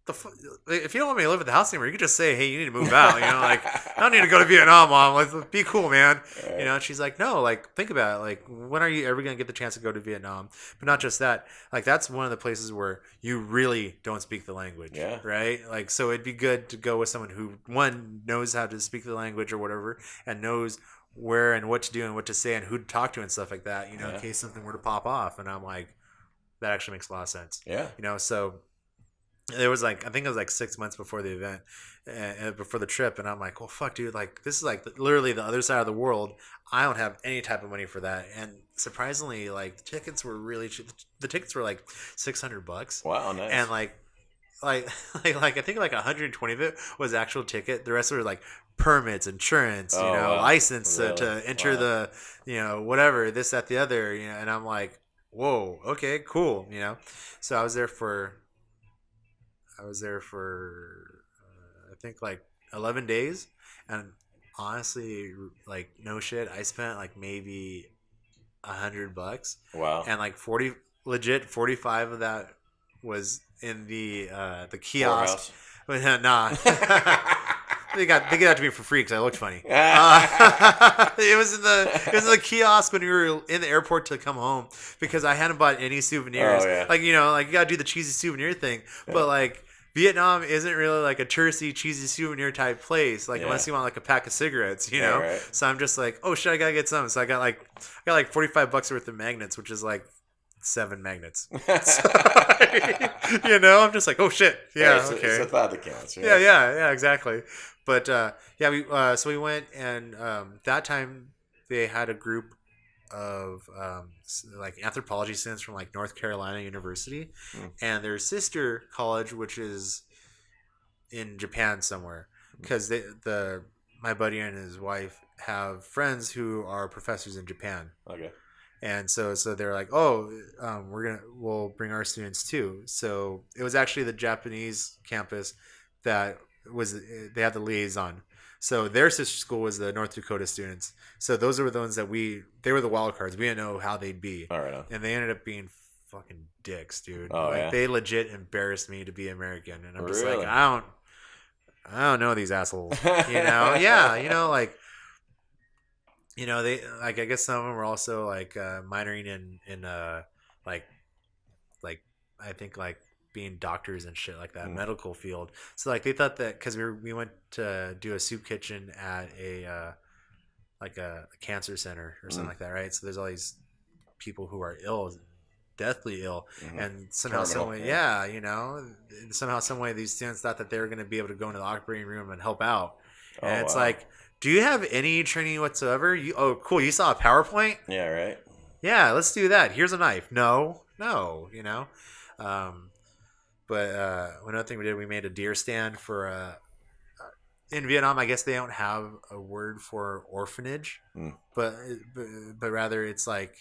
if you don't want me to live at the house anymore, you can just say, hey, you need to move out. Like, I don't need to go to Vietnam, Mom. Like, be cool, man. Right. And she's like, no, like, think about it. Like, when are you ever going to get the chance to go to Vietnam? But not just that. Like, that's one of the places where you really don't speak the language. Yeah. Right? Like, so it'd be good to go with someone who, one, knows how to speak the language or whatever, and knows where and what to do and what to say and who to talk to and stuff like that, in case something were to pop off. And I'm like, that actually makes a lot of sense. Yeah. So there was I think it was 6 months before the event, before the trip, and I'm like, well, fuck, dude, like, this is literally the other side of the world. I don't have any type of money for that. And surprisingly, like, the tickets were really cheap. The tickets were like $600. Wow, nice. And like I think like 120 of it was actual ticket. The rest were like permits, insurance, wow. License really? To enter the, whatever, this, that, the other, and I'm like, whoa, okay, cool, So I was there for I think like 11 days, and honestly, like, no shit, I spent like maybe $100. Wow. And like 45 of that was in the kiosk. Nah. They got that to me for free because I looked funny. It was in the kiosk when we were in the airport to come home, because I hadn't bought any souvenirs. Oh, yeah. Like, you gotta do the cheesy souvenir thing, but like, Vietnam isn't really like a touristy, cheesy souvenir type place. Like, unless you want like a pack of cigarettes, Yeah, right. So I'm just like, oh shit, I gotta get some. So I got like $45 worth of magnets, which is like 7 magnets. So, I'm just like, oh shit, yeah, right, okay. It's a thought that counts. Right? Yeah, exactly. But so we went, and that time they had a group of like anthropology students from like North Carolina University, and their sister college, which is in Japan somewhere, because my buddy and his wife have friends who are professors in Japan. Okay. And so they're like, oh, we'll bring our students too. So it was actually the Japanese campus they had the liaison. So their sister school was the North Dakota students. So those were the ones they were the wild cards. We didn't know how they'd be. All right. And they ended up being fucking dicks, dude. Oh, like, they legit embarrassed me to be American. And I'm just like, I don't know these assholes. Yeah, like, they, like, I guess some of them were also like minoring in like I think like being doctors and shit like that, medical field. So like, they thought that because we went to do a soup kitchen at a like a cancer center or something like that, right? So there's all these people who are ill, deathly ill, and somehow, some way, somehow, some way, these students thought that they were going to be able to go into the operating room and help out. And it's like, do you have any training whatsoever? Cool. You saw a PowerPoint? Yeah, right. Yeah, let's do that. Here's a knife. No. But another thing we did, we made a deer stand for in Vietnam. I guess they don't have a word for orphanage, but rather it's like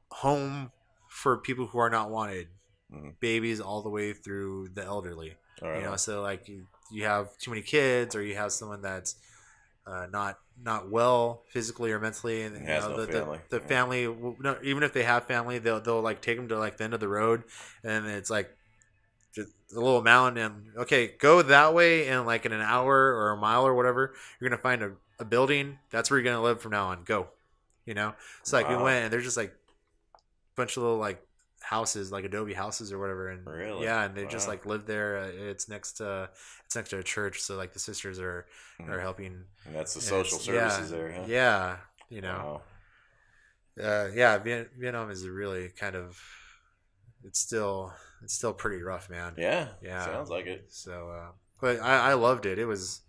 home for people who are not wanted, babies all the way through the elderly. Right. So like, you have too many kids, or you have someone that's not well physically or mentally, and the family, even if they have family, they'll like take them to like the end of the road, and it's like just a little mountain, and okay, go that way, and like in an hour or a mile or whatever, you're gonna find a building. That's where you're gonna live from now on. Go, So like, we went, and there's just like a bunch of little like houses, like adobe houses or whatever, and and they just like live there. It's next to a church, so like the sisters are helping, and that's the social services there, huh? Yeah, Vietnam is really kind of, it's still pretty rough, man. Yeah, sounds like it. So but I loved it. It was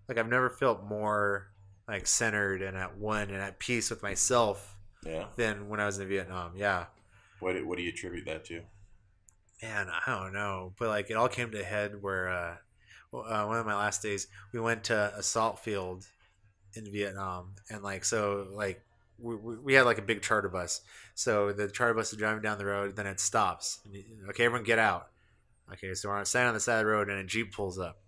like, I've never felt more like centered and at one and at peace with myself than when I was in Vietnam. What do you attribute that to? Man, I don't know. But like, it all came to a head where one of my last days, we went to a salt field in Vietnam, and like, so like we had like a big charter bus. So the charter bus is driving down the road, then it stops. Okay, everyone get out. Okay, so we're standing on the side of the road, and a Jeep pulls up,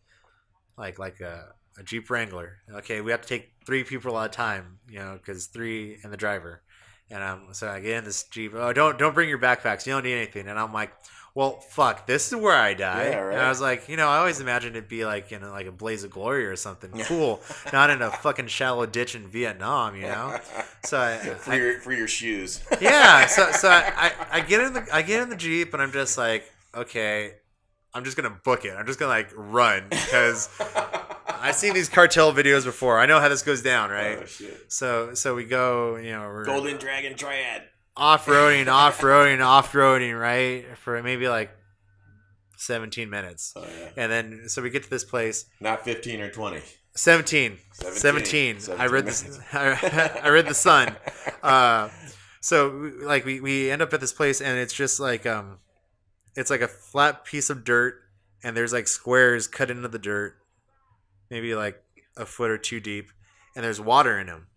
like a Jeep Wrangler. Okay, we have to take 3 people at a time, because 3 and the driver. And so I get in this Jeep. Oh, don't bring your backpacks. You don't need anything. And I'm like, well, fuck, this is where I die. Yeah, right. And I was like, I always imagined it'd be like in a blaze of glory or something cool, not in a fucking shallow ditch in Vietnam, So for your shoes. Yeah. So I get in the Jeep and I'm just like, okay, I'm just gonna book it. I'm just gonna run because I've seen these cartel videos before. I know how this goes down, right? Oh shit. So we go, we're Golden Dragon Triad. off-roading, right? For maybe 17 minutes. Oh, yeah. And then, so we get to this place. Not 15 or 20. 17. I read I read the sun. So we end up at this place and it's just it's like a flat piece of dirt and there's squares cut into the dirt, maybe a foot or two deep, and there's water in them,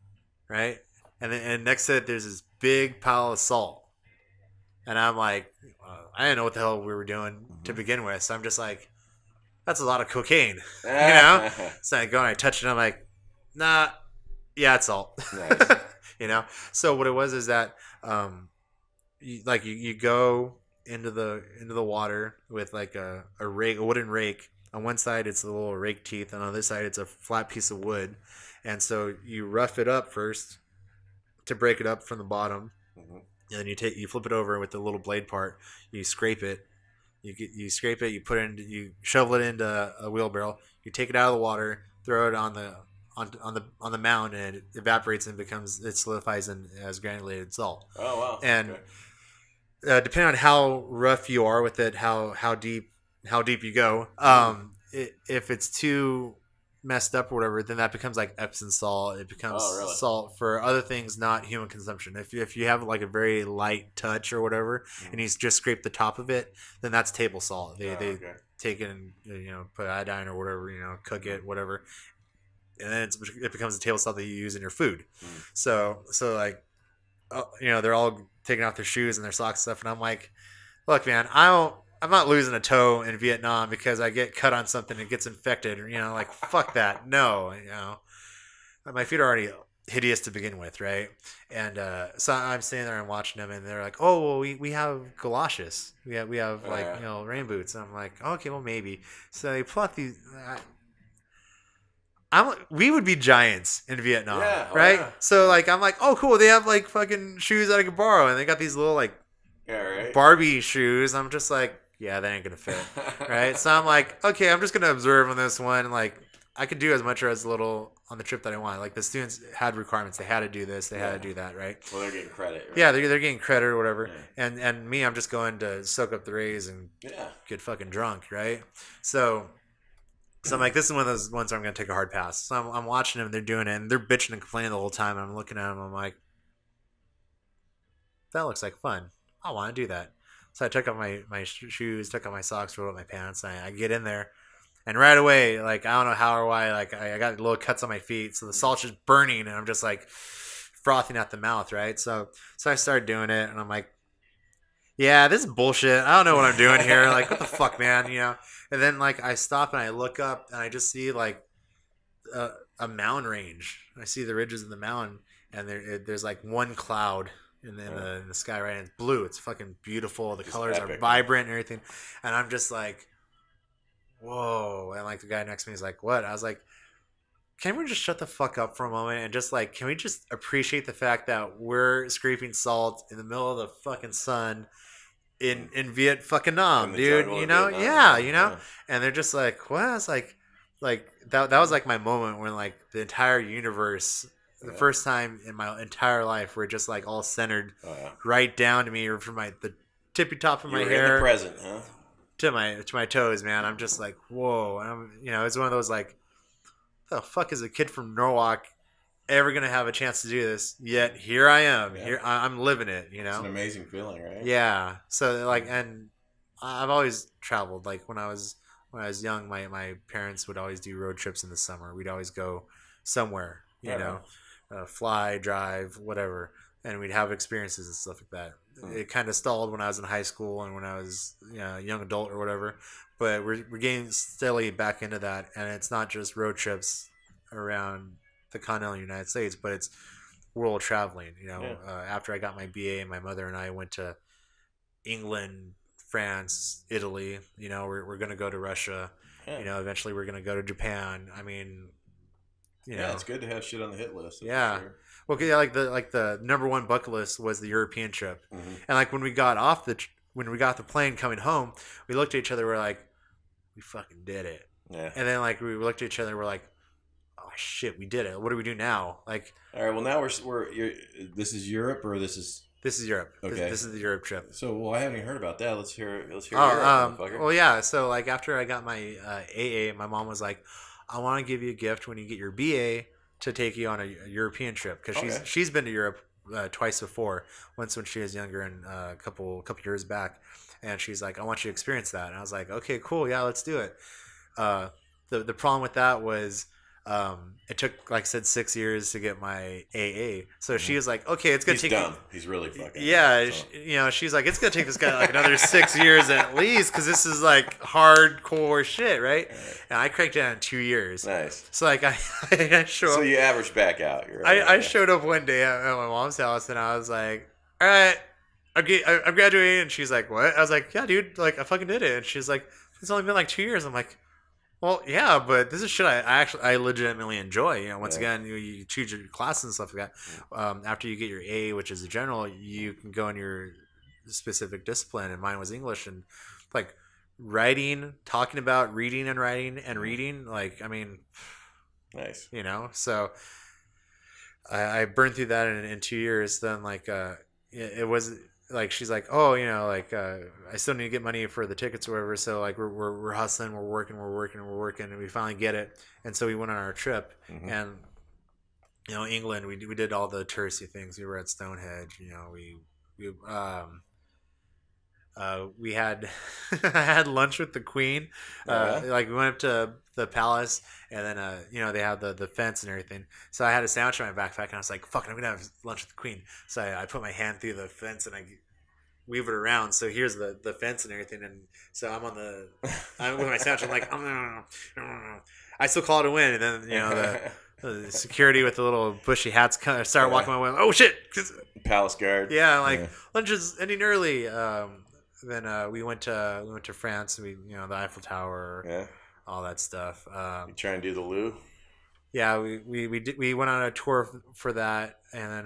right? And next to it, there's this big pile of salt. And I'm like, I didn't know what the hell we were doing to begin with. So I'm just like, that's a lot of cocaine, So I go and I touch it and I'm like, nah, yeah, it's salt. Nice. So what it was is that, you go into the water with a wooden rake. On one side, it's a little rake teeth. And on the other side, it's a flat piece of wood. And so you rough it up first to break it up from the bottom, and then you flip it over with the little blade part. You scrape it. You scrape it. You shovel it into a wheelbarrow. You take it out of the water, throw it on the mound, and it evaporates and it solidifies as granulated salt. Oh wow! And depending on how rough you are with it, how deep you go, if it's too messed up or whatever, then that becomes Epsom salt. It becomes salt for other things, not human consumption. If you have a very light touch or whatever, and you just scrape the top of it, then that's table salt. They take it and put iodine or whatever, cook it, whatever, and then it becomes a table salt that you use in your food. So they're all taking off their shoes and their socks and stuff, and I'm like, look, man, I'm not losing a toe in Vietnam because I get cut on something and it gets infected. Fuck that. No, my feet are already hideous to begin with, right? And so I'm standing there and watching them, and they're like, "Oh, well, we have galoshes. We have rain boots." And I'm like, "Okay, well, maybe." So they pull out these. We would be giants in Vietnam, right? Yeah. So I'm like, "Oh, cool. They have fucking shoes that I could borrow," and they got these little Barbie shoes. I'm just like, yeah, that ain't gonna fit, right? So I'm like, okay, I'm just gonna observe on this one. I could do as much or as little on the trip that I want. The students had requirements; they had to do this, they had to do that, right? Well, they're getting credit. Right? Yeah, they're getting credit or whatever. Yeah. And me, I'm just going to soak up the rays and get fucking drunk, right? So I'm like, this is one of those ones where I'm gonna take a hard pass. So I'm watching them; they're doing it, and they're bitching and complaining the whole time. And I'm looking at them, I'm like, that looks like fun. I want to do that. So I took off my shoes, took off my socks, rolled up my pants, and I get in there. And right away, I don't know how or why, I got little cuts on my feet. So the salt's just burning, and I'm just frothing at the mouth, right? So I started doing it, and I'm like, yeah, this is bullshit. I don't know what I'm doing here. What the fuck, man, And then, I stop, and I look up, and I just see, a mountain range. I see the ridges of the mountain, and there's, one cloud in the sky, right? And it's blue. It's fucking beautiful. The colors are vibrant and everything. And I'm just like, whoa. And the guy next to me is like, what? I was like, can we just shut the fuck up for a moment and just can we just appreciate the fact that we're scraping salt in the middle of the fucking sun in Viet fucking Nam, dude? Vietnam, yeah. And they're just like, what? I was like that was my moment when the entire universe, the first time in my entire life where it just all centered right down to me, or from the tippy top of my hair in the present, huh? to my toes, man. I'm just like, whoa. And I'm, it's one of those the fuck is a kid from Norwalk ever gonna have a chance to do this? Yet here I am. Yeah. Here I'm living it. It's an amazing feeling, right? Yeah. So and I've always traveled. When I was young, my parents would always do road trips in the summer. We'd always go somewhere, you know. Fly, drive, whatever, and we'd have experiences and stuff like that. It kind of stalled when I was in high school and when I was a young adult or whatever, but we're getting steadily back into that. And it's not just road trips around the continental United States, but it's world traveling. After I got my BA, my mother and I went to England, France, Italy. We're going to go to Russia. Yeah. Eventually we're going to go to Japan. I mean, it's good to have shit on the hit list. Yeah. Sure. Well, yeah, like the number one bucket list was the European trip, and like when we got the plane coming home, we looked at each other. We're like, we fucking did it. Yeah. And then like we looked at each other. And we're like, oh shit, we did it. What do we do now? Like, all right. Well, now this is Europe or this is. This is Europe. Okay. This is the Europe trip. So, I haven't even heard about that. Let's hear Europe, well, yeah. So, like, after I got my AA, my mom was like, I want to give you a gift when you get your BA to take you on a European trip. Because she's been to Europe twice before. Once when she was younger and a couple years back. And she's like, I want you to experience that. And I was like, okay, cool. Yeah, let's do it. The problem with that was... it took, like I said, 6 years to get my AA. So she was like, "Okay, it's gonna take." He's dumb. He's really fucking. Yeah, so. She's like, "It's gonna take this guy like another 6 years at least, because this is like hardcore shit, right?" And I cracked it in 2 years. Nice. So like I show up. So you averaged back out. I showed up one day at my mom's house, and I was like, "All right, I'm graduating," and she's like, "What?" I was like, "Yeah, dude, like I fucking did it." And she's like, "It's only been like 2 years." I'm like. Well, yeah, but this is shit I legitimately enjoy. Once again, you choose your classes and stuff like that. After you get your A, which is a general, you can go in your specific discipline. And mine was English, and like writing, talking about reading and writing and reading. Like, I mean, nice. So I burned through that in 2 years. Then like it was. Like she's like, oh, I still need to get money for the tickets or whatever. So like we're hustling, we're working, and we finally get it. And so we went on our trip, and England, we did all the touristy things. We were at Stonehenge. We had I had lunch with the Queen. Like we went up to the palace, and then they have the fence and everything. So I had a sandwich in my backpack, and I was like, "Fuck, I'm gonna have lunch with the Queen." So I put my hand through the fence and I weave it around. So here's the fence and everything, and so I'm with my sandwich. I'm like, I still call it a win, and then the security with the little bushy hats kind of start walking my way. Oh shit! Palace guard. Yeah, lunch is ending early. Then we went to France. The Eiffel Tower, all that stuff. You trying to do the Louvre? Yeah, we went on a tour for that, and then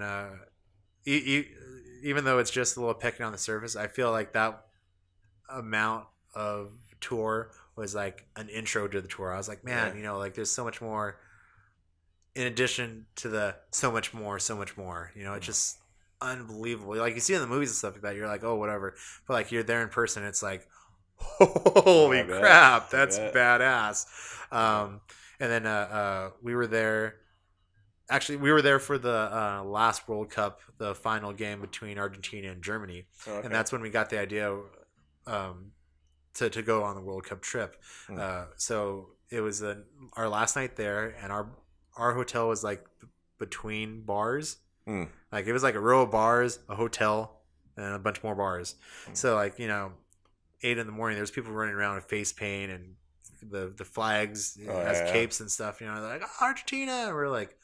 even though it's just a little pecking on the surface, I feel like that amount of tour was like an intro to the tour. I was like, man, like there's so much more in addition to the so much more. It's just unbelievable. Like you see in the movies and stuff like that, you're like, oh, whatever. But like you're there in person, it's like, holy crap, that's badass. And then we were there. Actually, we were there for the last World Cup, the final game between Argentina and Germany, and that's when we got the idea to go on the World Cup trip. So it was our last night there, and our hotel was like between bars. Like it was like a row of bars, a hotel, and a bunch more bars. So like 8 a.m, there's people running around with face paint and the flags as capes and stuff. They're like, oh, Argentina, and we're like,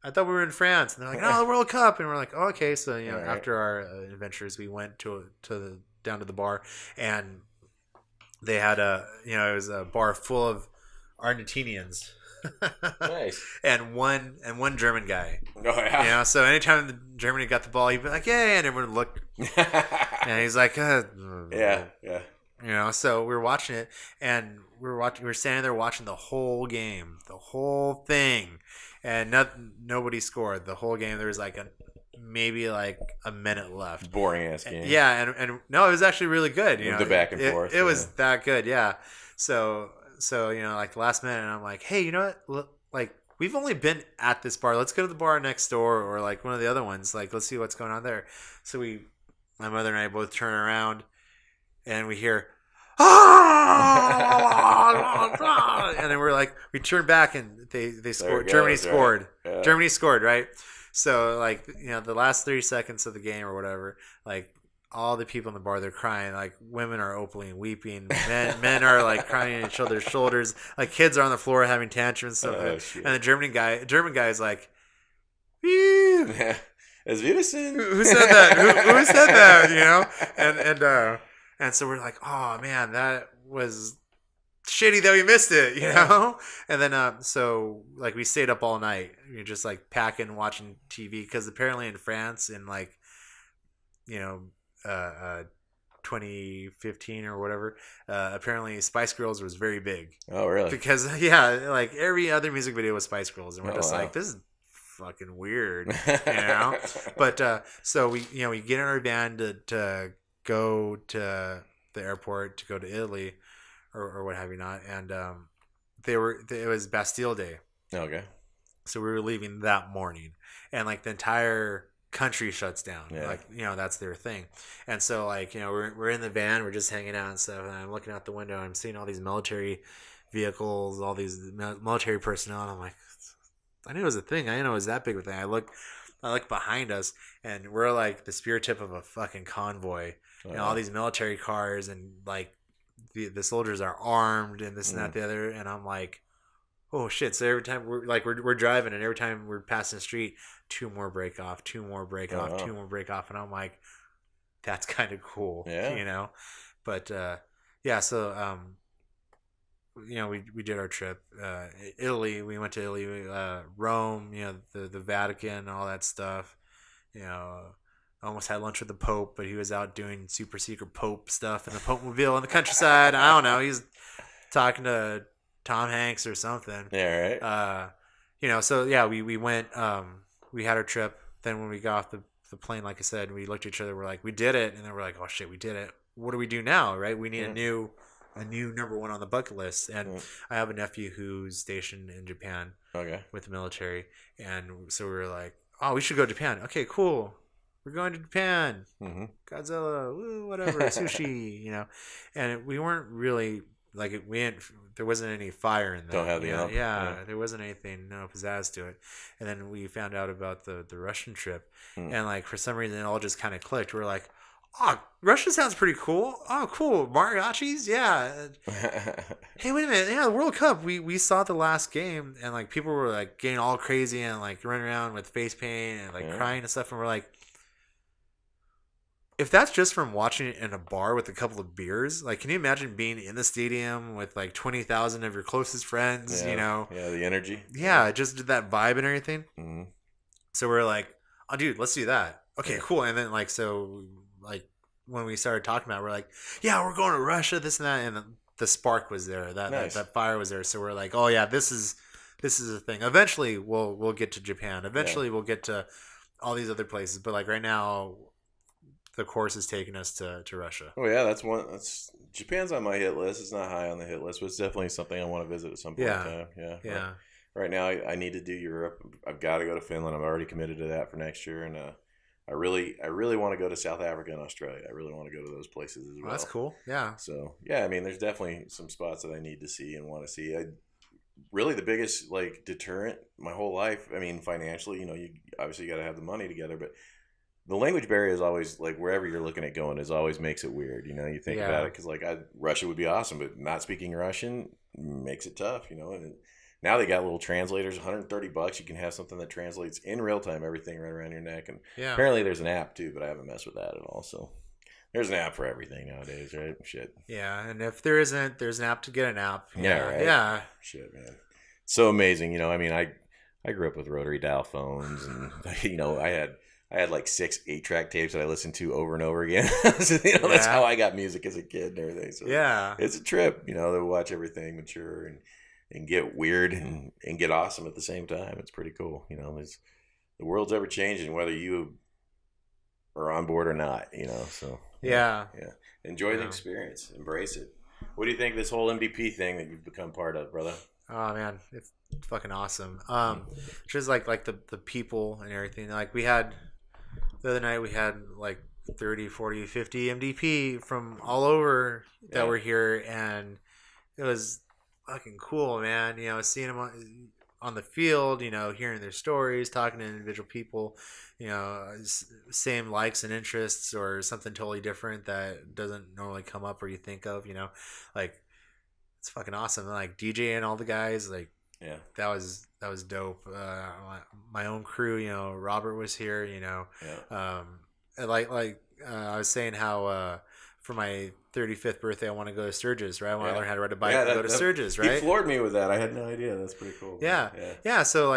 I thought we were in France, and they're like, no, the World Cup, and we're like, oh, okay. So after our adventures, we went down to the bar, and they had it was a bar full of Argentinians. Nice. and one German guy. Oh yeah. So anytime Germany got the ball, he'd be like, "Yeah," and everyone looked, and he's like, "Yeah." So we were watching it, and we were standing there watching the whole game, the whole thing, and nobody scored the whole game. There was like maybe like a minute left. Boring ass game. Yeah, and no, it was actually really good. The back and forth. It was that good. Yeah. So like the last minute, and I'm like, hey, you know what? Like, we've only been at this bar. Let's go to the bar next door, or like one of the other ones. Like, let's see what's going on there. So my mother and I both turn around, and we hear, and then we're like, we turn back, and they scored. Germany scored. Right. Yeah. Germany scored, right? So like, the last 30 seconds of the game or whatever, like, all the people in the bar, they're crying. Like, women are openly weeping. Men are like crying on each other's shoulders. Like, kids are on the floor having tantrums and stuff. And the German guy is like, Woo! As Vidison. Who said that? Who said that? And so we're like, oh man, that was shitty that we missed it, you know. And then so like we stayed up all night. You're just like packing, watching TV because apparently in France in like 2015 or whatever, apparently Spice Girls was very big. Oh really? Because like every other music video was Spice Girls, and we're just like, this is fucking weird, But so we get in our van to go to the airport to go to Italy or what have you not, and it was Bastille Day. Okay. So we were leaving that morning, and like the entire country shuts down. Like that's their thing. And so like we're in the van, we're just hanging out and stuff, and I'm looking out the window and I'm seeing all these military vehicles, all these military personnel, and I'm like, I knew it was a thing. I didn't know it was that big of a thing. I look behind us, and we're like the spear tip of a fucking convoy. All these military cars, and like the soldiers are armed, and this and that, the other. And I'm like, oh shit! So every time we're driving, and every time we're passing the street, two more break off, two more break off, two more break off, and I'm like, that's kind of cool, But so we did our trip. Italy, we went to Italy, Rome, the Vatican, all that stuff. Almost had lunch with the Pope, but he was out doing super secret Pope stuff in the Pope mobile in the countryside. I don't know. He's talking to Tom Hanks or something. Yeah, right. So we went. We had our trip. Then when we got off the plane, like I said, we looked at each other. We're like, we did it, and then we're like, oh shit, we did it. What do we do now? Right? We need a new number one on the bucket list. And I have a nephew who's stationed in Japan. Okay. With the military, and so we were like, oh, we should go to Japan. Okay, cool. We're going to Japan. Mm-hmm. Godzilla, woo, whatever, sushi, And we weren't really like it. There wasn't any fire in that. Don't have the there wasn't anything, no pizzazz to it. And then we found out about the Russian trip, and like for some reason it all just kind of clicked. We're like, oh, Russia sounds pretty cool. Oh, cool, mariachis, yeah. Hey, wait a minute, the World Cup. We saw the last game, and like people were like getting all crazy and like running around with face paint and like crying and stuff, and we're like, if that's just from watching it in a bar with a couple of beers, like, can you imagine being in the stadium with like 20,000 of your closest friends? Yeah, the energy. Yeah, just that vibe and everything. Mm-hmm. So we're like, oh, dude, let's do that. Okay, cool. And then when we started talking about it, we're like, yeah, we're going to Russia, this and that, and the spark was there. That fire was there. So we're like, oh yeah, this is a thing. Eventually, we'll get to Japan. Eventually, we'll get to all these other places. But like right now, the course is taking us to Russia. Oh yeah, Japan's on my hit list. It's not high on the hit list, but it's definitely something I want to visit at some point in time. Yeah. Right now, I need to do Europe. I've got to go to Finland. I'm already committed to that for next year, and I really want to go to South Africa and Australia. I really want to go to those places as well. Oh, that's cool. Yeah. So yeah, I mean, there's definitely some spots that I need to see and want to see. Really, the biggest like deterrent my whole life. I mean, financially, you obviously got to have the money together, but the language barrier is always like wherever you're looking at going is always makes it weird. You think about it because like Russia would be awesome, but not speaking Russian makes it tough. And now they got little translators, $130. You can have something that translates in real time everything right around your neck, and apparently there's an app too, but I haven't messed with that at all. So there's an app for everything nowadays, right? Shit. Yeah, and if there isn't, there's an app to get an app. Yeah, right. Yeah. Shit, man. So amazing. I mean, I grew up with rotary dial phones, and I had like 6 8-track tapes that I listened to over and over again. So, that's how I got music as a kid and everything. So it's a trip, to watch everything mature and get weird and get awesome at the same time. It's pretty cool. The world's ever changing, whether you are on board or not, so. Yeah. Enjoy the experience. Embrace it. What do you think of this whole MDP thing that you've become part of, brother? Oh man, it's fucking awesome. Just like the people and everything. Like the other night we had like 30, 40, 50 MDP from all over that were here, and it was fucking cool, man. Seeing them on the field, hearing their stories, talking to individual people, same likes and interests or something totally different that doesn't normally come up or you think of, like it's fucking awesome. Like DJ and all the guys, like Yeah. That was dope. My own crew, Robert was here, Yeah. I was saying how for my 35th birthday I want to go to Sturgis, right? I want to learn how to ride a bike and go to Sturgis, right? He floored me with that. I had no idea. That's pretty cool. Yeah. So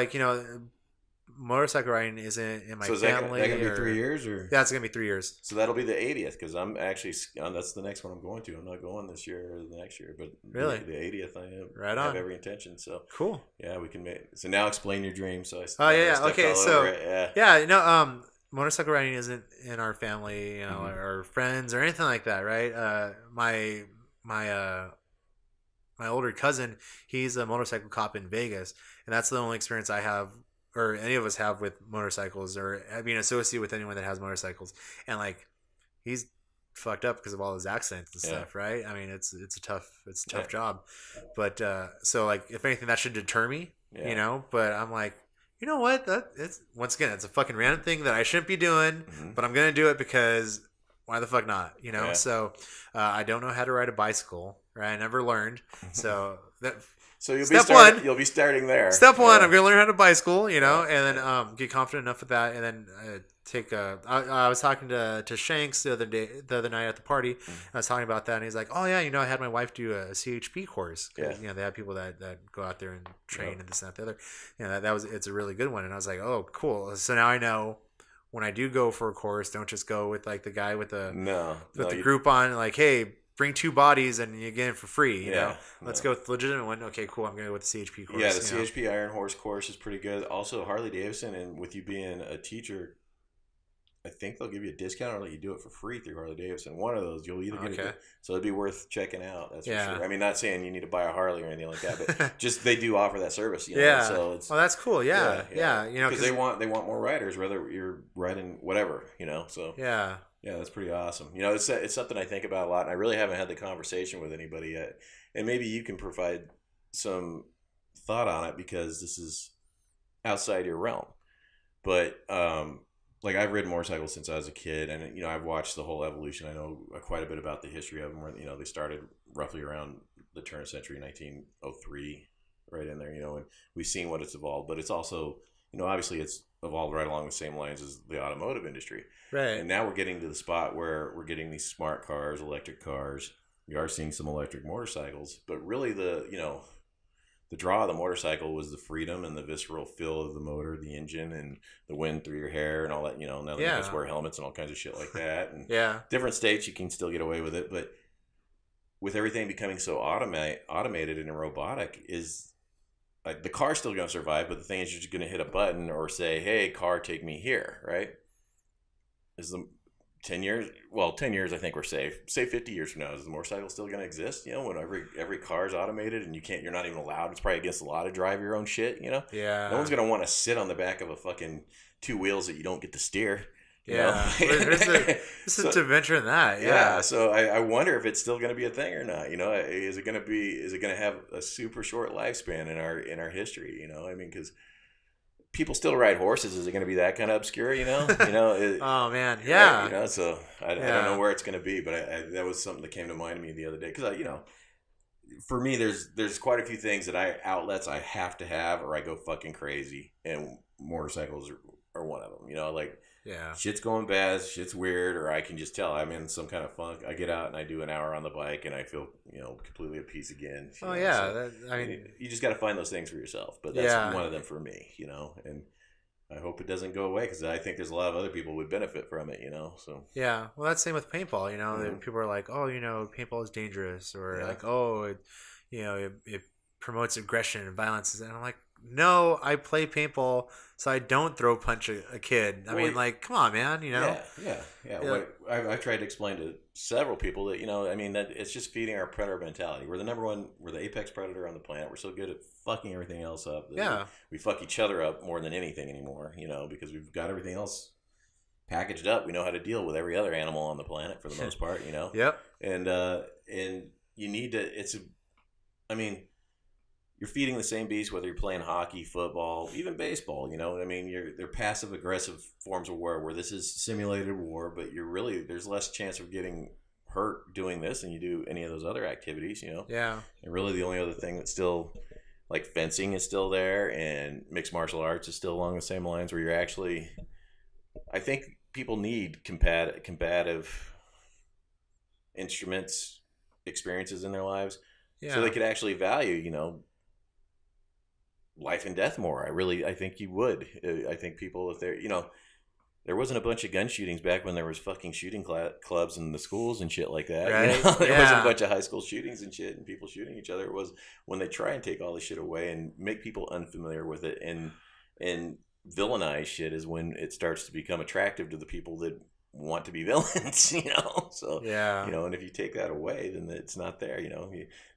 motorcycle riding isn't in my family. So is that gonna be 3 years or? Yeah, it's gonna be 3 years. So that'll be the 80th because I'm actually that's the next one I'm going to. I'm not going this year or the next year, but really the 80th I have every intention. So cool. Yeah, we can make. So now explain your dream. So okay. So motorcycle riding isn't in our family, or friends or anything like that, right? My older cousin, he's a motorcycle cop in Vegas, and that's the only experience I have, or any of us have, with motorcycles, or being associated with anyone that has motorcycles. And he's fucked up because of all his accidents and stuff, right? I mean, it's a tough job. But so if anything, that should deter me, But I'm like, you know what? It's a fucking random thing that I shouldn't be doing, but I'm gonna do it because why the fuck not? So I don't know how to ride a bicycle, right? I never learned, so that. So you'll be starting there. Step one, I'm gonna learn how to bicycle, and then get confident enough with that, and then I was talking to Shanks the other night at the party. I was talking about that, and he's like, "Oh yeah, I had my wife do a CHP course. They have people that go out there and train and this and that, the other. It's a really good one." And I was like, "Oh, cool." So now I know when I do go for a course, don't just go with the guy with the group on, hey, bring 2 bodies and you get it for free. Let's go with the legitimate one. Okay, cool. I'm going to go with the CHP course. Yeah, the CHP Iron Horse course is pretty good. Also, Harley Davidson, and with you being a teacher, I think they'll give you a discount or let you do it for free through Harley Davidson. One of those, you'll either get it. So it'd be worth checking out. That's for sure. I mean, not saying you need to buy a Harley or anything like that, but just they do offer that service. Yeah. So it's, well, that's cool. Yeah. Because they want more riders, whether you're riding whatever. So yeah. Yeah, that's pretty awesome. It's something I think about a lot, and I really haven't had the conversation with anybody yet. And maybe you can provide some thought on it because this is outside your realm. But I've ridden motorcycles since I was a kid, and I've watched the whole evolution. I know quite a bit about the history of them. Where they started roughly around the turn of the century, 1903, right in there. And we've seen what it's evolved, but it's also obviously it's evolved right along the same lines as the automotive industry. Right. And now we're getting to the spot where we're getting these smart cars, electric cars. We are seeing some electric motorcycles, but really the draw of the motorcycle was the freedom and the visceral feel of the motor, the engine, and the wind through your hair and all that. Now they just wear helmets and all kinds of shit like that. And different states you can still get away with it, but with everything becoming so automated and robotic, the car's still going to survive, but the thing is you're just going to hit a button or say, "Hey, car, take me here," right? Is the 10 years? Well, 10 years, I think we're safe. Say 50 years from now, is the motorcycle still going to exist? When every car is automated and you're not even allowed. It's probably against the law to drive your own shit. Yeah. No one's going to want to sit on the back of a fucking 2 wheels that you don't get to steer. There's an adventure in that. Yeah. So I wonder if it's still going to be a thing or not. Is it going to have a super short lifespan in our history? Because people still ride horses. Is it going to be that kind of obscure? Oh man, yeah. Right, so I don't know where it's going to be, but that was something that came to mind to me the other day because for me, there's quite a few things outlets I have to have or I go fucking crazy, and motorcycles are one of them. Shit's going bad, shit's weird, or I can just tell I'm in some kind of funk. I get out and I do an hour on the bike and I feel, completely at peace again. You just got to find those things for yourself. But that's one of them for me, and I hope it doesn't go away because I think there's a lot of other people who would benefit from it, so. Yeah. Well, that's the same with paintball, people are like, oh, paintball is dangerous, or like, oh, it promotes aggression and violence. And I'm like, no, I play paintball so I don't throw punch a kid. I mean, come on, man. Yeah. I tried to explain to several people that that it's just feeding our predator mentality. We're we're the apex predator on the planet. We're so good at fucking everything else up. We fuck each other up more than anything anymore. Because we've got everything else packaged up. We know how to deal with every other animal on the planet for the most part. Yep. And you need to. You're feeding the same beast whether you're playing hockey, football, even baseball. They're passive aggressive forms of war where this is simulated war, but there's less chance of getting hurt doing this than you do any of those other activities. Yeah. And really, the only other thing that's still like fencing is still there and mixed martial arts is still along the same lines where you're actually, I think people need combative instruments, experiences in their lives, so they could actually value, you know, life and death more. I think you would. I think people, if they're, you know, there wasn't a bunch of gun shootings back when there was fucking shooting clubs in the schools and shit like that. Right? You know? There wasn't a bunch of high school shootings and shit and people shooting each other. It was when they try and take all this shit away and make people unfamiliar with it and villainize shit is when it starts to become attractive to the people that want to be villains, you know? So, you know, and if you take that away, then it's not there, you know?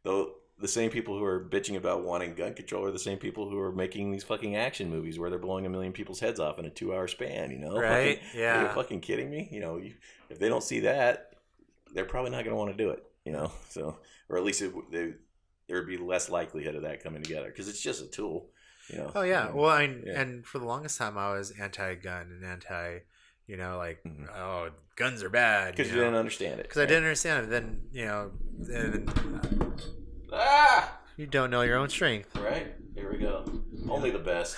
Though the same people who are bitching about wanting gun control are the same people who are making these fucking action movies where they're blowing 1 million people's heads off in a 2-hour span, you know? Right? Are you fucking kidding me? You know, if they don't see that, they're probably not going to want to do it, you know? So, or at least there would be less likelihood of that coming together because it's just a tool, you know? Oh, yeah. Well, and for the longest time, I was anti-gun and anti, you know, like, oh, guns are bad. Because you didn't understand it. Because I didn't understand it. Then, you know, you don't know your own strength. Right. Here we go. Only the best.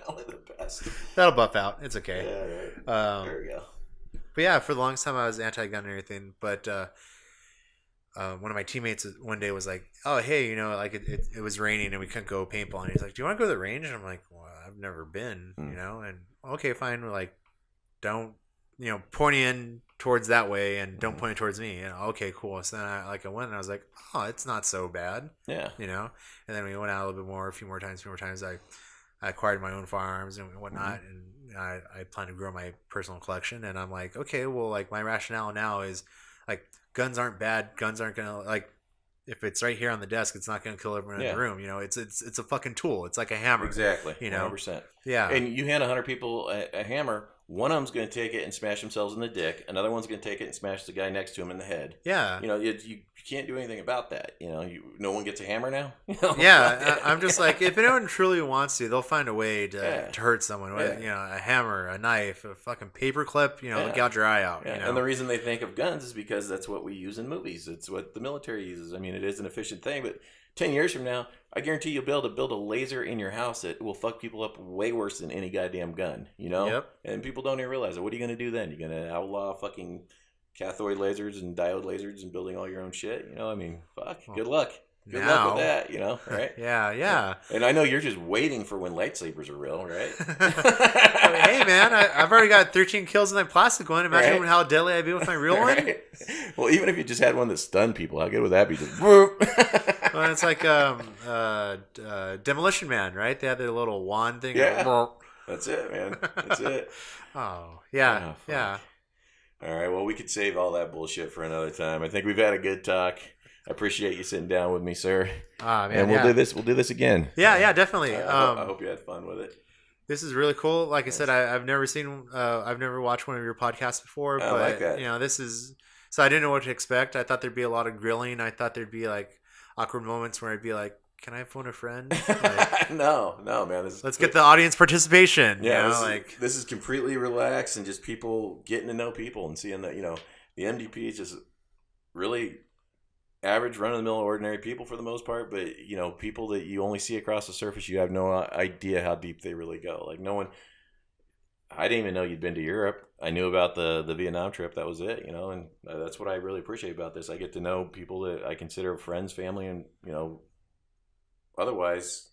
Only the best. That'll buff out. It's okay. Yeah, right. There we go. But yeah, for the longest time I was anti-gun and everything. But one of my teammates one day was like, "Oh, hey, you know, like it was raining and we couldn't go paintball." And he's like, "Do you want to go to the range?" And I'm like, "Well, I've never been, you know." And okay, fine. We're like, don't, you know, point in towards that way and don't point it towards me. And okay, cool. So then I went and I was like, oh, it's not so bad. Yeah. You know? And then we went out a little bit more, a few more times. I acquired my own firearms and whatnot. And I plan to grow my personal collection. And I'm like, okay, well, like my rationale now is like guns aren't bad. Guns aren't going to, like, if it's right here on the desk, it's not going to kill everyone in the room. You know, it's a fucking tool. It's like a hammer. Exactly. You know? 100%. Yeah. And you hand 100 people a hammer. One of them's going to take it and smash themselves in the dick. Another one's going to take it and smash the guy next to him in the head. Yeah. You know, you can't do anything about that. You know, no one gets a hammer now. You know? Yeah. I'm just like, if anyone truly wants to, they'll find a way to hurt someone. You know, a hammer, a knife, a fucking paper clip, you know, gouge your eye out. You know? And the reason they think of guns is because that's what we use in movies. It's what the military uses. I mean, it is an efficient thing, but 10 years from now, I guarantee you'll be able to build a laser in your house that will fuck people up way worse than any goddamn gun, you know? Yep. And people don't even realize it. What are you going to do then? You're going to outlaw fucking cathode lasers and diode lasers and building all your own shit? You know, I mean, fuck. Good luck. Good luck with that, you know, right? Yeah. And I know you're just waiting for when lightsabers are real, right? I mean, hey, man, I've already got 13 kills in that plastic one. Imagine how deadly I'd be with my real one. Well, even if you just had one that stunned people, how good would that be? Just well, it's like Demolition Man, right? They had their little wand thing. Yeah, that's it, man. That's it. Oh, yeah. All right, well, we could save all that bullshit for another time. I think we've had a good talk. I appreciate you sitting down with me, sir. Man, and we'll do this. We'll do this again. Yeah, definitely. I hope you had fun with it. This is really cool. Like I said, I've never watched one of your podcasts before, but like that. You know, this is so I didn't know what to expect. I thought there'd be a lot of grilling. I thought there'd be like awkward moments where I'd be like, "Can I phone a friend?" Like, no, man. Let's get the audience participation. Yeah, you know, this is completely relaxed and just people getting to know people and seeing that, you know, the MDP is just really average, run-of-the-mill, ordinary people for the most part, but, you know, people that you only see across the surface, you have no idea how deep they really go. Like, no one, I didn't even know you'd been to Europe. I knew about the Vietnam trip. That was it, you know, and that's what I really appreciate about this. I get to know people that I consider friends, family, and, you know, otherwise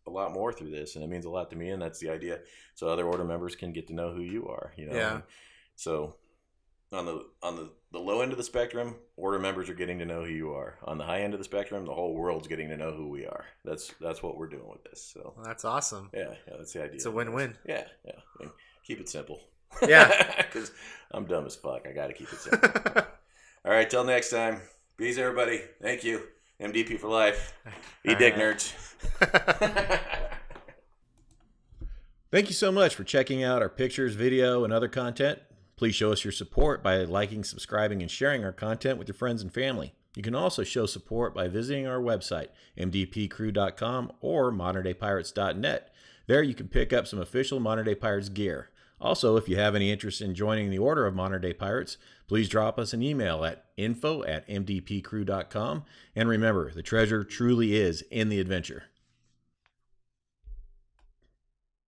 a lot more through this, and it means a lot to me, and that's the idea. So other order members can get to know who you are, you know. Yeah. And so on the low end of the spectrum, order members are getting to know who you are. On the high end of the spectrum, the whole world's getting to know who we are. That's what we're doing with this. So that's awesome. Yeah, that's the idea. It's a win-win. Yeah. I mean, keep it simple. Yeah, because I'm dumb as fuck. I got to keep it simple. All right, till next time. Peace, everybody. Thank you. MDP for life. Eat dick, nerds. Thank you so much for checking out our pictures, video, and other content. Please show us your support by liking, subscribing, and sharing our content with your friends and family. You can also show support by visiting our website, mdpcrew.com or moderndaypirates.net. There you can pick up some official Modern Day Pirates gear. Also, if you have any interest in joining the Order of Modern Day Pirates, please drop us an email at info@mdpcrew.com. And remember, the treasure truly is in the adventure.